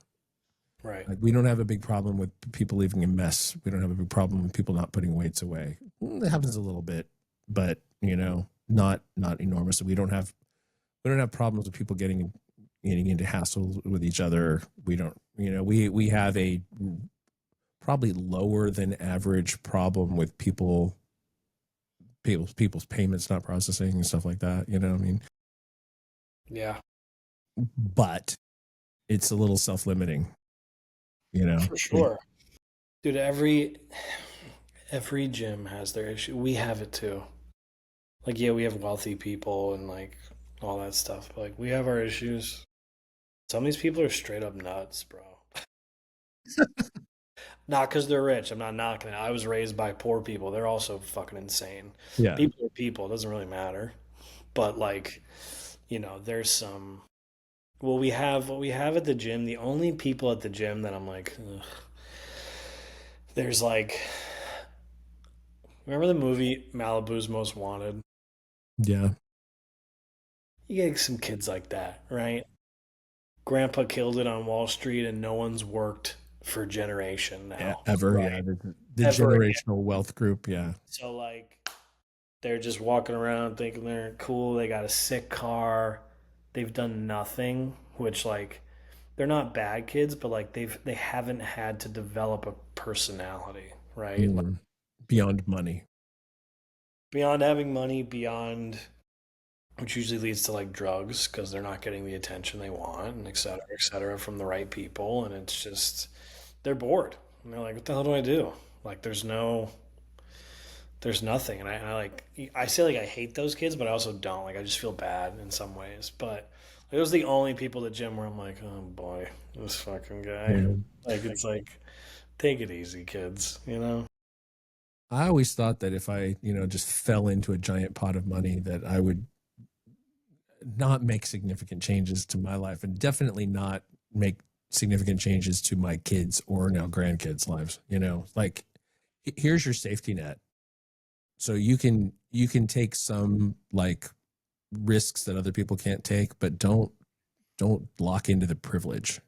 right. Like, we don't have a big problem with people leaving a mess. We don't have a big problem with people not putting weights away. It happens a little bit, but not enormous. We don't have problems with people getting into hassles with each other. We don't, we have a probably lower than average problem with people's payments not processing and stuff like that. I mean, Yeah, but it's a little self-limiting, for sure. Dude, every gym has their issue. We have it too. Like, yeah, we have wealthy people and like all that stuff, but like we have our issues. Some of these people are straight up nuts, bro. Not because they're rich. I'm not knocking it. I was raised by poor people. They're also fucking insane. Yeah. People are people. It doesn't really matter. But like, there's some. Well, we have what we have at the gym. The only people at the gym that I'm like, ugh, there's like, remember the movie Malibu's Most Wanted? Yeah. You get some kids like that, right? Grandpa killed it on Wall Street, and no one's worked for a generation Yeah. now, Ever. right? Yeah. The Ever again. generational wealth group. Yeah. So like, they're just walking around thinking they're cool. They got a sick car. They've done nothing, which like they're not bad kids, but like they haven't had to develop a personality, right? Like, Mm. Beyond money. beyond having money, beyond which usually leads to like drugs because they're not getting the attention they want and et cetera from the right people, and it's just they're bored and they're like, what the hell do I do? Like, there's nothing, and I like I say like I hate those kids, but I also don't. Like, I just feel bad in some ways, but it was the only people at the gym where I'm like, oh boy, this fucking guy. Yeah. Like, it's like, take it easy, kids. You know? I always thought that if I, just fell into a giant pot of money, that I would not make significant changes to my life, and definitely not make significant changes to my kids or now grandkids' lives. Like, here's your safety net. So you can take some like risks that other people can't take, but don't lock into the privilege.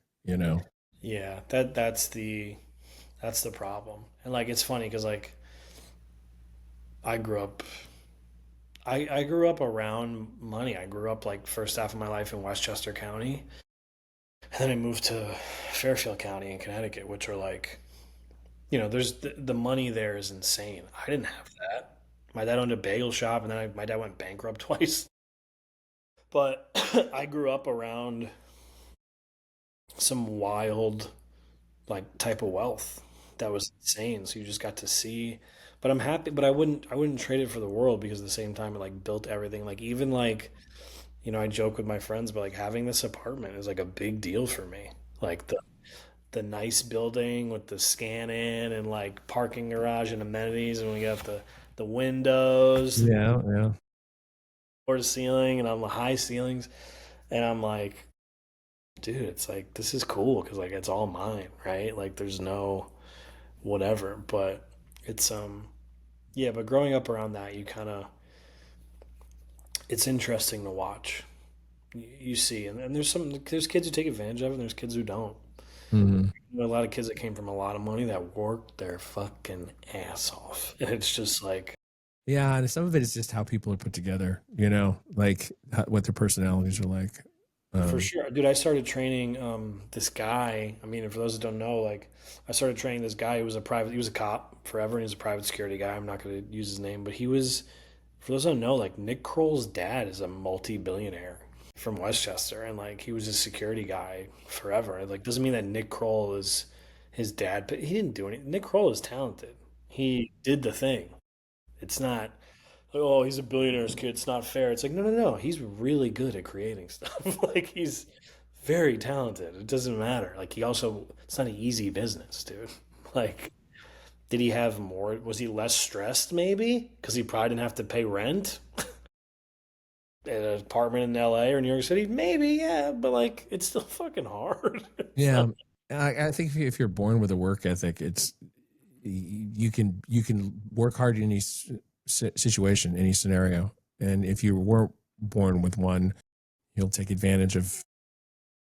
Yeah, that's the problem. And like, it's funny because like I grew up. I grew up around money. I grew up like first half of my life in Westchester County, and then I moved to Fairfield County in Connecticut, which are like, there's the money there is insane. I didn't have that. My dad owned a bagel shop, and then my dad went bankrupt twice. But I grew up around some wild like type of wealth that was insane. So you just got to see. But I'm happy. But I wouldn't trade it for the world because at the same time it like built everything. Like, even like, I joke with my friends, but like having this apartment is like a big deal for me. Like the nice building with the scan in and like parking garage and amenities, and we got the windows, the Yeah, yeah. floor to ceiling, and on the high ceilings, and I'm like, dude, it's like this is cool because like it's all mine, right? Like, there's no whatever, but it's yeah. But growing up around that, you kind of it's interesting to watch. You see, and there's kids who take advantage of it, and there's kids who don't. Mhm. A lot of kids that came from a lot of money that worked their fucking ass off, and it's just like, Yeah, and some of it is just how people are put together, like what their personalities are like. for Um, sure, dude. I started training this guy. I mean, for those that don't know, like, I started training this guy who was he was a cop forever, and he was a private security guy. I'm not going to use his name, but he was, for those that don't know, like, Nick Kroll's dad is a multi-billionaire. from Westchester, and like he was a security guy forever. Like doesn't mean that Nick Kroll is his dad, but he didn't do anything. Nick Kroll is talented. He did the thing. It's not like, oh, he's a billionaire's kid. It's not fair. It's like, no, no, no. He's really good at creating stuff. Like he's very talented. It doesn't matter. Like he also, it's not an easy business, dude. Like, did he have more? Was he less stressed maybe? Because he probably didn't have to pay rent in an apartment in LA or New York City? Maybe, yeah. But like, it's still fucking hard. It's Yeah, not, I think if you're born with a work ethic, it's you can work hard in any situation, any scenario, and if you weren't born with one, you'll take advantage of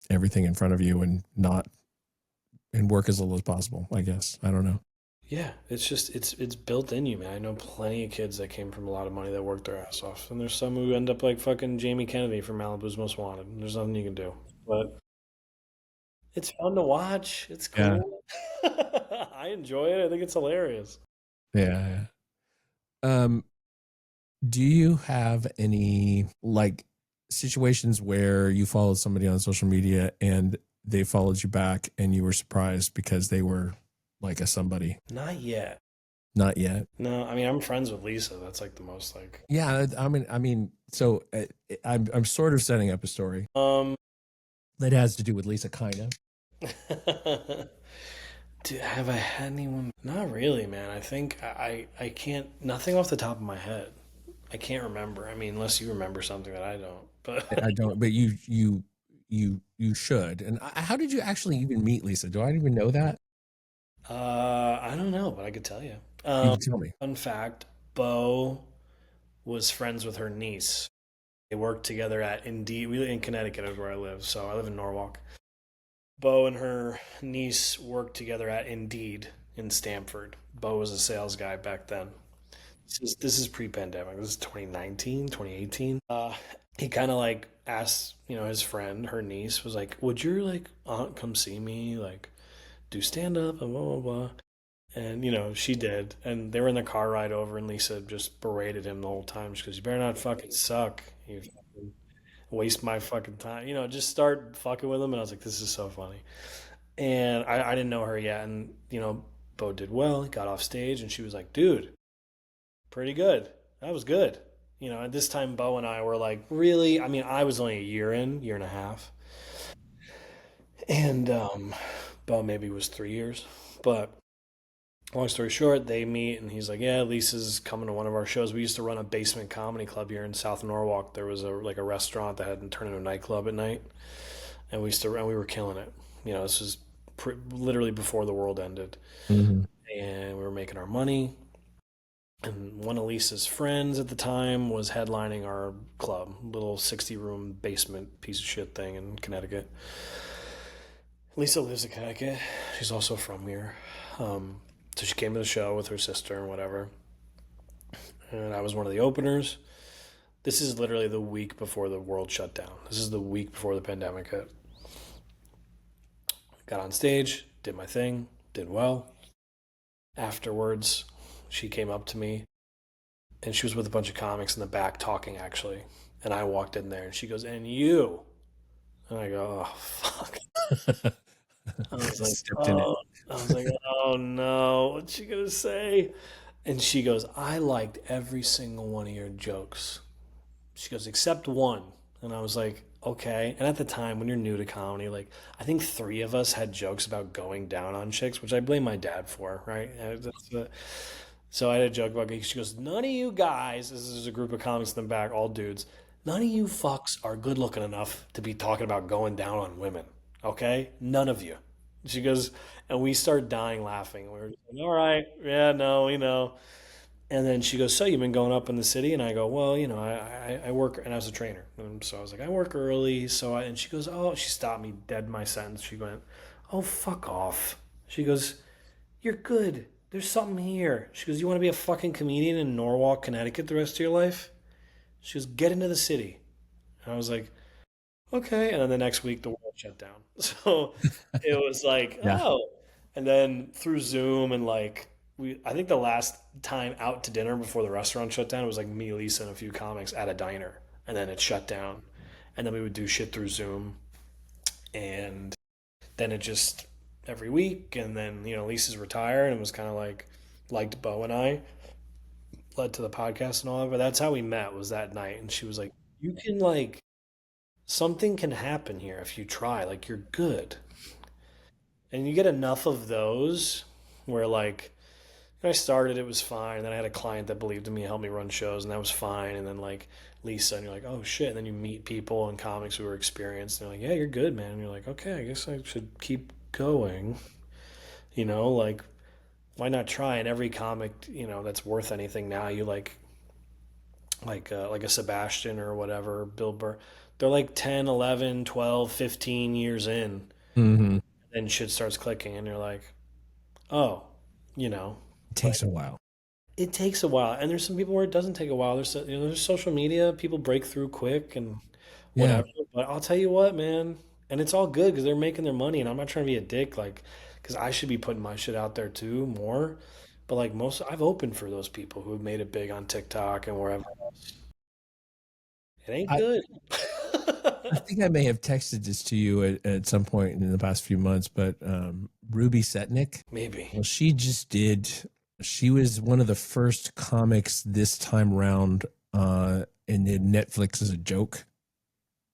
everything in front of you and not and work as little as possible. I guess I don't know. yeah, it's just it's built in you, man. I know plenty of kids that came from a lot of money that worked their ass off, and there's some who end up like fucking Jamie Kennedy from Malibu's Most Wanted. And there's nothing you can do, but it's fun to watch. It's Yeah, cool. I enjoy it. I think it's hilarious. yeah, yeah. Do you have any like situations where you followed somebody on social media and they followed you back and you were surprised because they were like a somebody? Not yet. Not yet. No, I mean I'm friends with Lisa. That's like the most like. Yeah, I mean, so I'm sort of setting up a story Um, that has to do with Lisa, kind of. have I had anyone? Not really, man. I think I can't. Nothing off the top of my head. I can't remember. I mean, unless you remember something that I don't. But I don't, but you should. And how did you actually even meet Lisa? Do I even know that? I don't know, but I could tell you. You can tell me. Fun fact: Bo was friends with her niece. They worked together at Indeed. We live in Connecticut, is where I live. So I live in Norwalk. Bo and her niece worked together at Indeed in Stamford. Bo was a sales guy back then. This is pre-pandemic. This is 2019, 2018. He kind of like asked, his friend, her niece, was like, "Would your like aunt come see me? Like, do stand up and blah blah blah." And she did, and they were in the car ride over, and Lisa just berated him the whole time. She goes, "You better not fucking suck. You fucking waste my fucking time. Just start fucking with him." And I was like, "This is so funny." And I didn't know her yet, and Bo did well. He got off stage, and she was like, "Dude, pretty good. That was good." At this time, Bo and I were like, really? I mean, I was only a year and a half, and Bo maybe was 3 years, but long story short, they meet, and he's like, "Yeah, Lisa's coming to one of our shows." We used to run a basement comedy club here in South Norwalk. There was a restaurant that had turned into a nightclub at night, and we were killing it. This was literally before the world ended, Hmm. and we were making our money. And one of Lisa's friends at the time was headlining our club, little 60-room basement piece of shit thing in Connecticut. Lisa lives in Connecticut. She's also from here. So she came to the show with her sister and whatever. And I was one of the openers. This is literally the week before the world shut down. This is the week before the pandemic hit. Got on stage, did my thing, did well. Afterwards, she came up to me, and she was with a bunch of comics in the back talking, actually. And I walked in there, and she goes, "And you?" And I go, "Oh, fuck." I was like, Stepped in it. oh, I was like, "Oh no, what's she gonna say?" And she goes, "I liked every single one of your jokes." She goes, "Except one." And I was like, "Okay." And at the time, when you're new to comedy, like I think three of us had jokes about going down on chicks, which I blame my dad for, right? So I had a joke about. She goes, "None of you guys." This is a group of comics in the back, all dudes. "None of you fucks are good looking enough to be talking about going down on women. Okay, none of you." She goes, and we start dying laughing. We were just like, "All right, yeah, no, we know." And then she goes, "So you've been going up in the city?" And I go, "Well, I work," and I was a trainer. And so I was like, "I work early." And she goes, "Oh," she stopped me dead in my sentence. She went, "Oh, fuck off." She goes, "You're good. There's something here." She goes, "You want to be a fucking comedian in Norwalk, Connecticut the rest of your life?" She goes, "Get into the city." And I was like, "Okay." And then the next week, the world shut down. So it was like, Yeah. oh. And then through Zoom and like, I think the last time out to dinner before the restaurant shut down, it was like me, Lisa, and a few comics at a diner. And then it shut down. and then we would do shit through Zoom, and then it just every week, and then Lisa's retired, and it was kind of like liked Bo and I led to the podcast and all that. But that's how we met, was that night, and she was like, "You can like something can happen here if you try. Like you're good." And you get enough of those where like when I started, it was fine. And then I had a client that believed in me, helped me run shows, and that was fine. And then like Lisa, and you're like, oh shit. And then you meet people and comics who are experienced. And they're like, yeah, you're good, man. And you're like, okay, I guess I should keep going. Like why not try? And every comic, that's worth anything now, you like a Sebastian or whatever, Bill Burr, they're like 10, 11, 12, 15 years in. Mm-hmm. Then shit starts clicking, and you're like, oh, you know, It but takes a while. it takes a while. And there's some people where it doesn't take a while. There's social media, people break through quick and Yeah. whatever. But I'll tell you what, man, and it's all good because they're making their money, and I'm not trying to be a dick, like, because I should be putting my shit out there too more. But like I've opened for those people who have made it big on TikTok and wherever else. It ain't I, good. I think I may have texted this to you at some point in the past few months, but Ruby Setnick, Maybe. well, she was one of the first comics this time round and did Netflix as a joke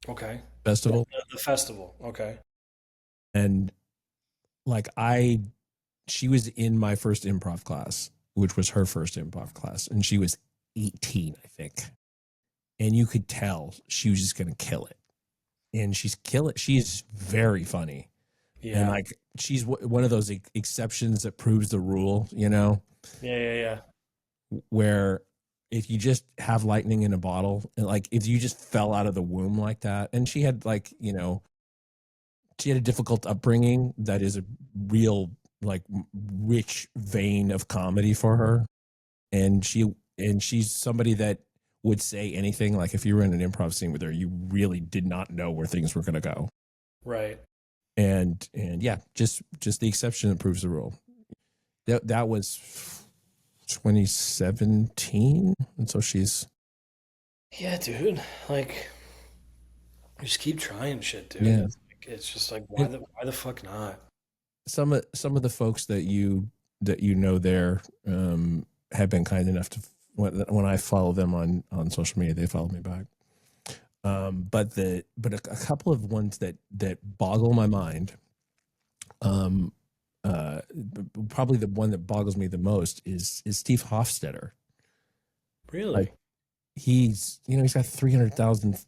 Okay. festival. The festival. Okay. And like she was in my first improv class, which was her first improv class, and she was 18, I think. And you could tell she was just going to kill it. And she's very funny. Yeah. And like she's one of those exceptions that proves the rule, Yeah. Yeah. Yeah. where if you just have lightning in a bottle, and like if you just fell out of the womb like that, and she had like, she had a difficult upbringing that is a real like rich vein of comedy for her. And she's somebody that would say anything. Like if you were in an improv scene with her, you really did not know where things were going to go. Right. And yeah, just the exception that proves the rule. That was 2017, and so she's Yeah, dude. Like, just keep trying shit, dude. yeah. It's just like And why the fuck not? some of the folks that you know there have been kind enough to when I follow them on social media, they follow me back. But a couple of ones that boggle my mind. Probably the one that boggles me the most is Steve Hofstetter. Really? Like he's got 300,000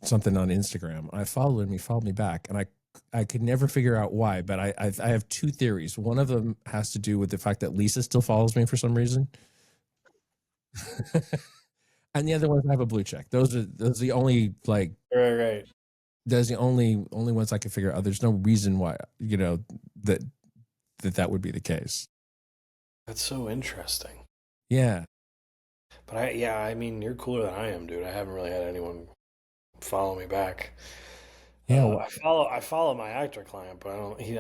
something on Instagram. I followed him. He followed me back, and I could never figure out why. But I have two theories. One of them has to do with the fact that Lisa still follows me for some reason. And the other ones I have a blue check. Those are the only like Right. those are the only ones I can figure out. There's no reason why that that would be the case. That's so interesting. Yeah. But I mean, you're cooler than I am, dude. I haven't really had anyone follow me back. Yeah. I follow my actor client, but I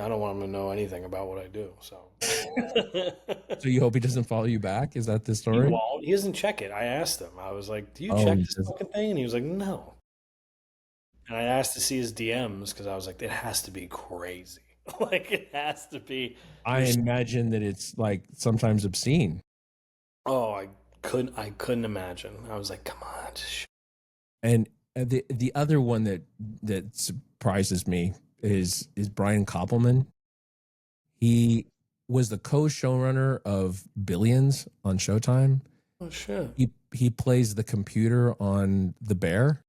don't want him to know anything about what I do. So So you hope he doesn't follow you back? Is that the he story? won't. He doesn't check it. I asked him. I was like, "Do you Oh, check he this doesn't. fucking thing?" And he was like, "No." And I asked to see his DMs because I was like, "It has to be crazy. Like it has to be." I imagine that it's like sometimes obscene. Oh, I couldn't imagine. I was like, "Come on." And the other one that surprises me is Brian Koppelman. He was the co-showrunner of Billions on Showtime. Oh shit. He plays the computer on The Bear.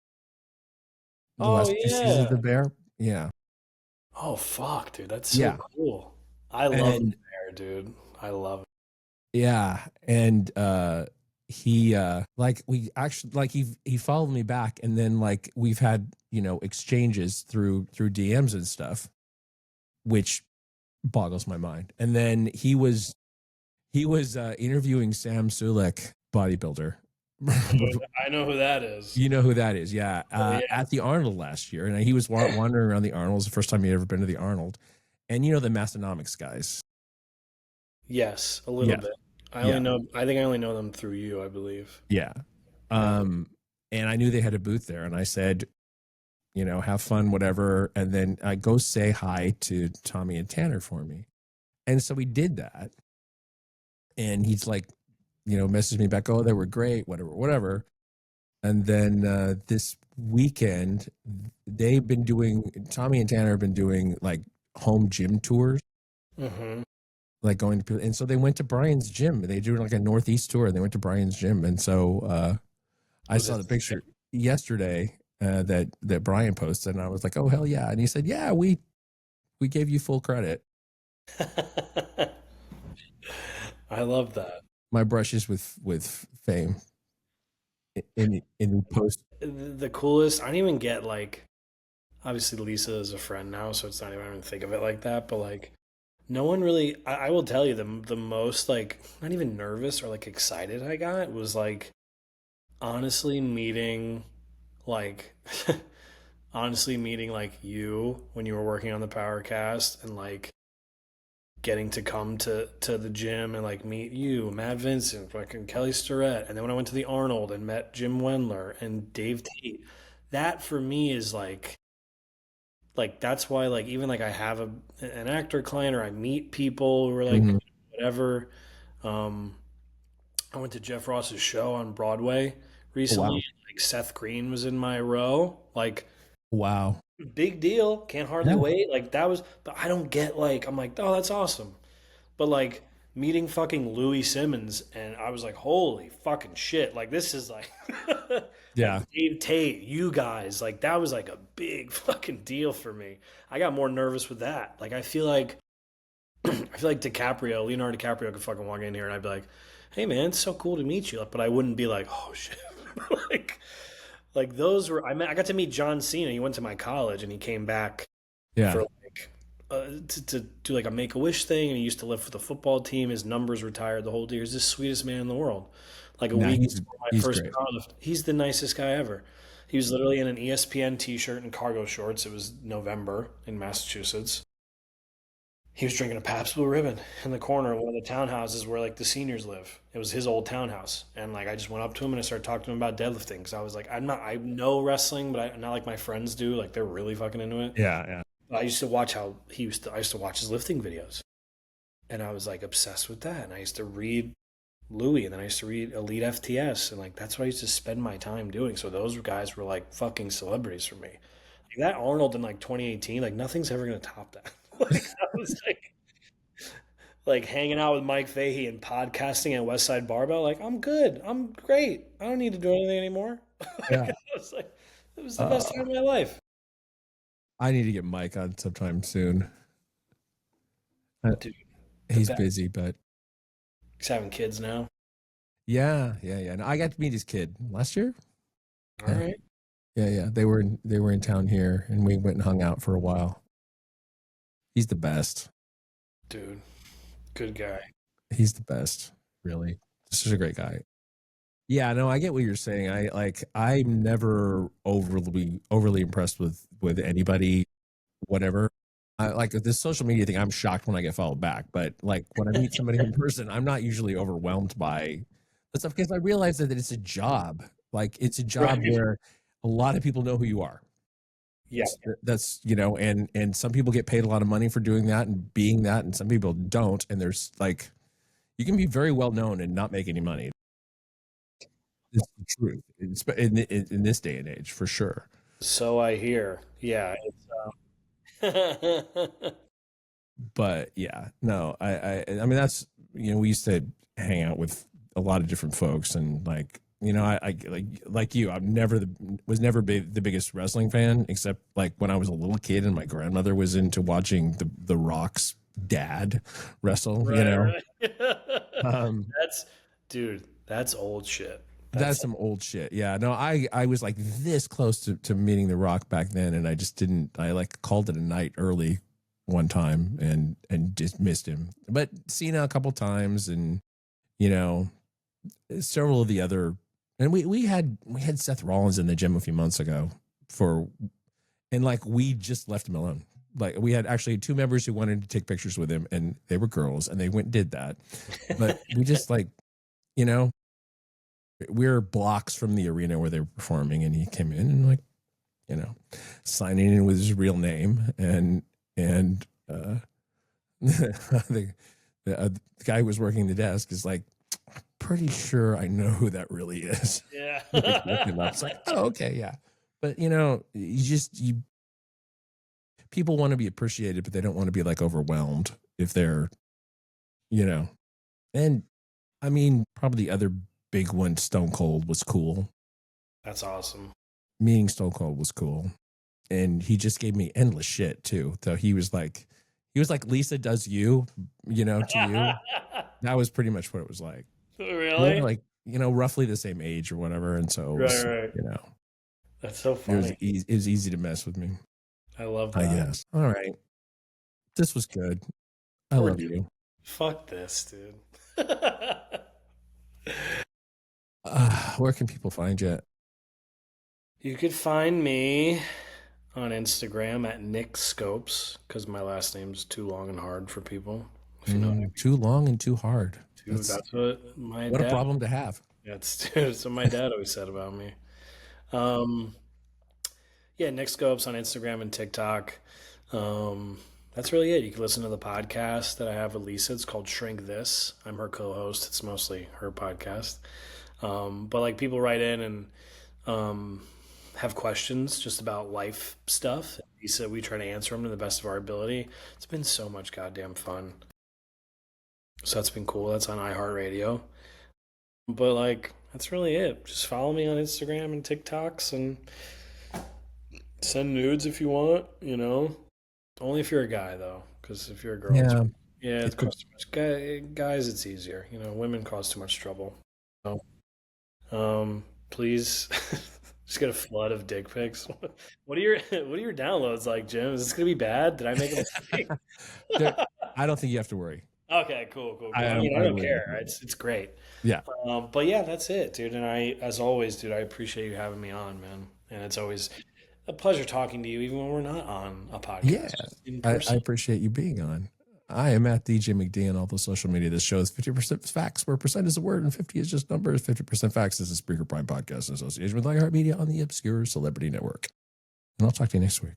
The Oh last two seasons of yeah. The Bear. Yeah. Oh fuck, dude. That's so Yeah. cool. I love the And bear, dude. I love it. yeah. And he like we actually like he followed me back, and then like we've had exchanges through DMs and stuff, which boggles my mind. And then he was interviewing Sam Sulek, bodybuilder. I know who that is. You know who that is, yeah. Yeah. At the Arnold last year, and he was wandering around the Arnold. It was the first time he'd ever been to the Arnold. And the Massonomics guys. Yes, a little Yeah, bit. yeah, I think I only know them through you, I believe. yeah. Yeah. And I knew they had a booth there, and I said, you know, have fun, whatever. And then go say hi to Tommy and Tanner for me. And so we did that. And he's like, you know, messaged me back, oh, they were great, whatever, whatever. And then this weekend, Tommy and Tanner have been doing like home gym tours, like going to, and so they went to Brian's gym. They do like a Northeast tour, and they went to Brian's gym. And so I saw the picture yesterday that Brian posted, and I was like, oh, hell yeah. And he said, yeah, we gave you full credit. I love that. My brushes with fame in post. The coolest, I don't even get like, obviously Lisa is a friend now, so it's not even, I don't even think of it like that, but like, no one really, I will tell you the most like, not even nervous or like excited I got was like, honestly meeting like, honestly meeting like you when you were working on the Powercast and like, getting to come to the gym and like meet you, Matt Vincent, fucking Kelly Starrett, and then when I went to the Arnold and met Jim Wendler and Dave Tate, that for me is like that's why like even like I have an actor client or I meet people who are like whatever. Um, I went to Jeff Ross's show on Broadway recently. Wow. Like Seth Green was in my row. Like Wow. big deal. Can't hardly Yeah. wait. Like that was, but I don't get like I'm like, oh, that's awesome. But like meeting fucking Louis Simmons, and I was like, holy fucking shit! Like this is like, Yeah. like Dave Tate, you guys, like that was like a big fucking deal for me. I got more nervous with that. Like I feel like Leonardo DiCaprio could fucking walk in here, and I'd be like, hey man, it's so cool to meet you. But I wouldn't be like, oh shit, like those were. I got to meet John Cena. He went to my college, and he came back Yeah. for like to do like a Make a Wish thing, and he used to live for the football team. His numbers retired the whole year. He's the sweetest man in the world. Like a week before my first great. powerlift, he's the nicest guy ever. He was literally in an ESPN T-shirt and cargo shorts. It was November in Massachusetts. He was drinking a Pabst Blue Ribbon in the corner of one of the townhouses where like the seniors live. It was his old townhouse, and like I just went up to him and I started talking to him about deadlifting because I was like, I know wrestling, but not like my friends do. Like they're really fucking into it. Yeah. I used to watch I used to watch his lifting videos, and I was like obsessed with that. And I used to read Louis, and then I used to read Elite FTS, and like that's what I used to spend my time doing. So those guys were like fucking celebrities for me. Like that Arnold in like 2018, like nothing's ever gonna top that. Like that was like hanging out with Mike Fahey and podcasting at Westside Barbell. Like I'm good, I'm great. I don't need to do anything anymore. Yeah. It was the best time of my life. I need to get Mike on sometime soon. Dude, He's busy, but he's having kids now. yeah. And I got to meet his kid last year. All right. Yeah. They were in town here, and we went and hung out for a while. He's the best. Dude, good guy. He's the best, really. This is a great guy. Yeah, no, I get what you're saying. I'm never overly impressed with anybody, whatever. I like this social media thing. I'm shocked when I get followed back, but like when I meet somebody in person, I'm not usually overwhelmed by the stuff because I realize that it's a job. Like it's a job where a lot of people know who you are. Yeah. That's you know, and some people get paid a lot of money for doing that and being that, and some people don't. And there's like, you can be very well known and not make any money. It's the truth. It's in this day and age, for sure. So I hear. Yeah. It's, But yeah, no, I mean that's we used to hang out with a lot of different folks, and like I like you, was never the biggest wrestling fan, except like when I was a little kid and my grandmother was into watching the Rock's dad wrestle. right. Dude, That's old shit. That's some old shit. Yeah. No, I was like this close to meeting The Rock back then, and I just didn't. I like called it a night early one time and just missed him. But Cena a couple times, and several of the other. And we had Seth Rollins in the gym a few months ago and like we just left him alone. Like we had actually two members who wanted to take pictures with him, and they were girls, and they went and did that. But we just like, we're blocks from the arena where they were performing, and he came in and like you know, signing in with his real name, and the guy who was working the desk is like, pretty sure I know who that really is. Yeah. Like, looking up. It's like, oh, okay, yeah. But you people want to be appreciated, but they don't want to be like overwhelmed if they're, and I mean, probably the other big one, Stone Cold, was cool. That's awesome. Meeting Stone Cold was cool. And he just gave me endless shit too. So he was like, Lisa does you, to you. That was pretty much what it was like. Really? We're like, roughly the same age or whatever. And so it was, Right. That's so it funny. was easy to mess with me. I love that. I guess. All right. This was good. I love you. Fuck this, dude. Where can people find you? You could find me on Instagram at Nick Scopes, because my last name's too long and hard for people. If you know what I mean. Too long and too hard. That's what my what dad. a problem to have. That's what my dad always said about me. Yeah, Nick Scopes on Instagram and TikTok. That's really it. You can listen to the podcast that I have with Lisa. It's called Shrink This. I'm her co-host. It's mostly her podcast. But like, people write in and have questions just about life stuff. Lisa, we try to answer them to the best of our ability. It's been so much goddamn fun. So that's been cool. That's on iHeartRadio. But like, that's really it. Just follow me on Instagram and TikToks and send nudes if you want, Only if you're a guy, though, because if you're a girl, it costs too much. Guys, it's easier. Women cause too much trouble. So, please, just get a flood of dick pics. What are your downloads like, Jim? Is this gonna be bad? Did I make a mistake? I don't think you have to worry. Okay, cool. I mean, I don't care. It's great. Yeah. But yeah, that's it, dude. And as always, dude, I appreciate you having me on, man. And it's always a pleasure talking to you, even when we're not on a podcast. Yeah, I appreciate you being on. I am at DJ McD on all the social media. This show is 50% facts, where percent is a word and 50 is just numbers. 50% facts is a Speaker Prime podcast in association with iHeartMedia on the Obscure Celebrity Network. And I'll talk to you next week.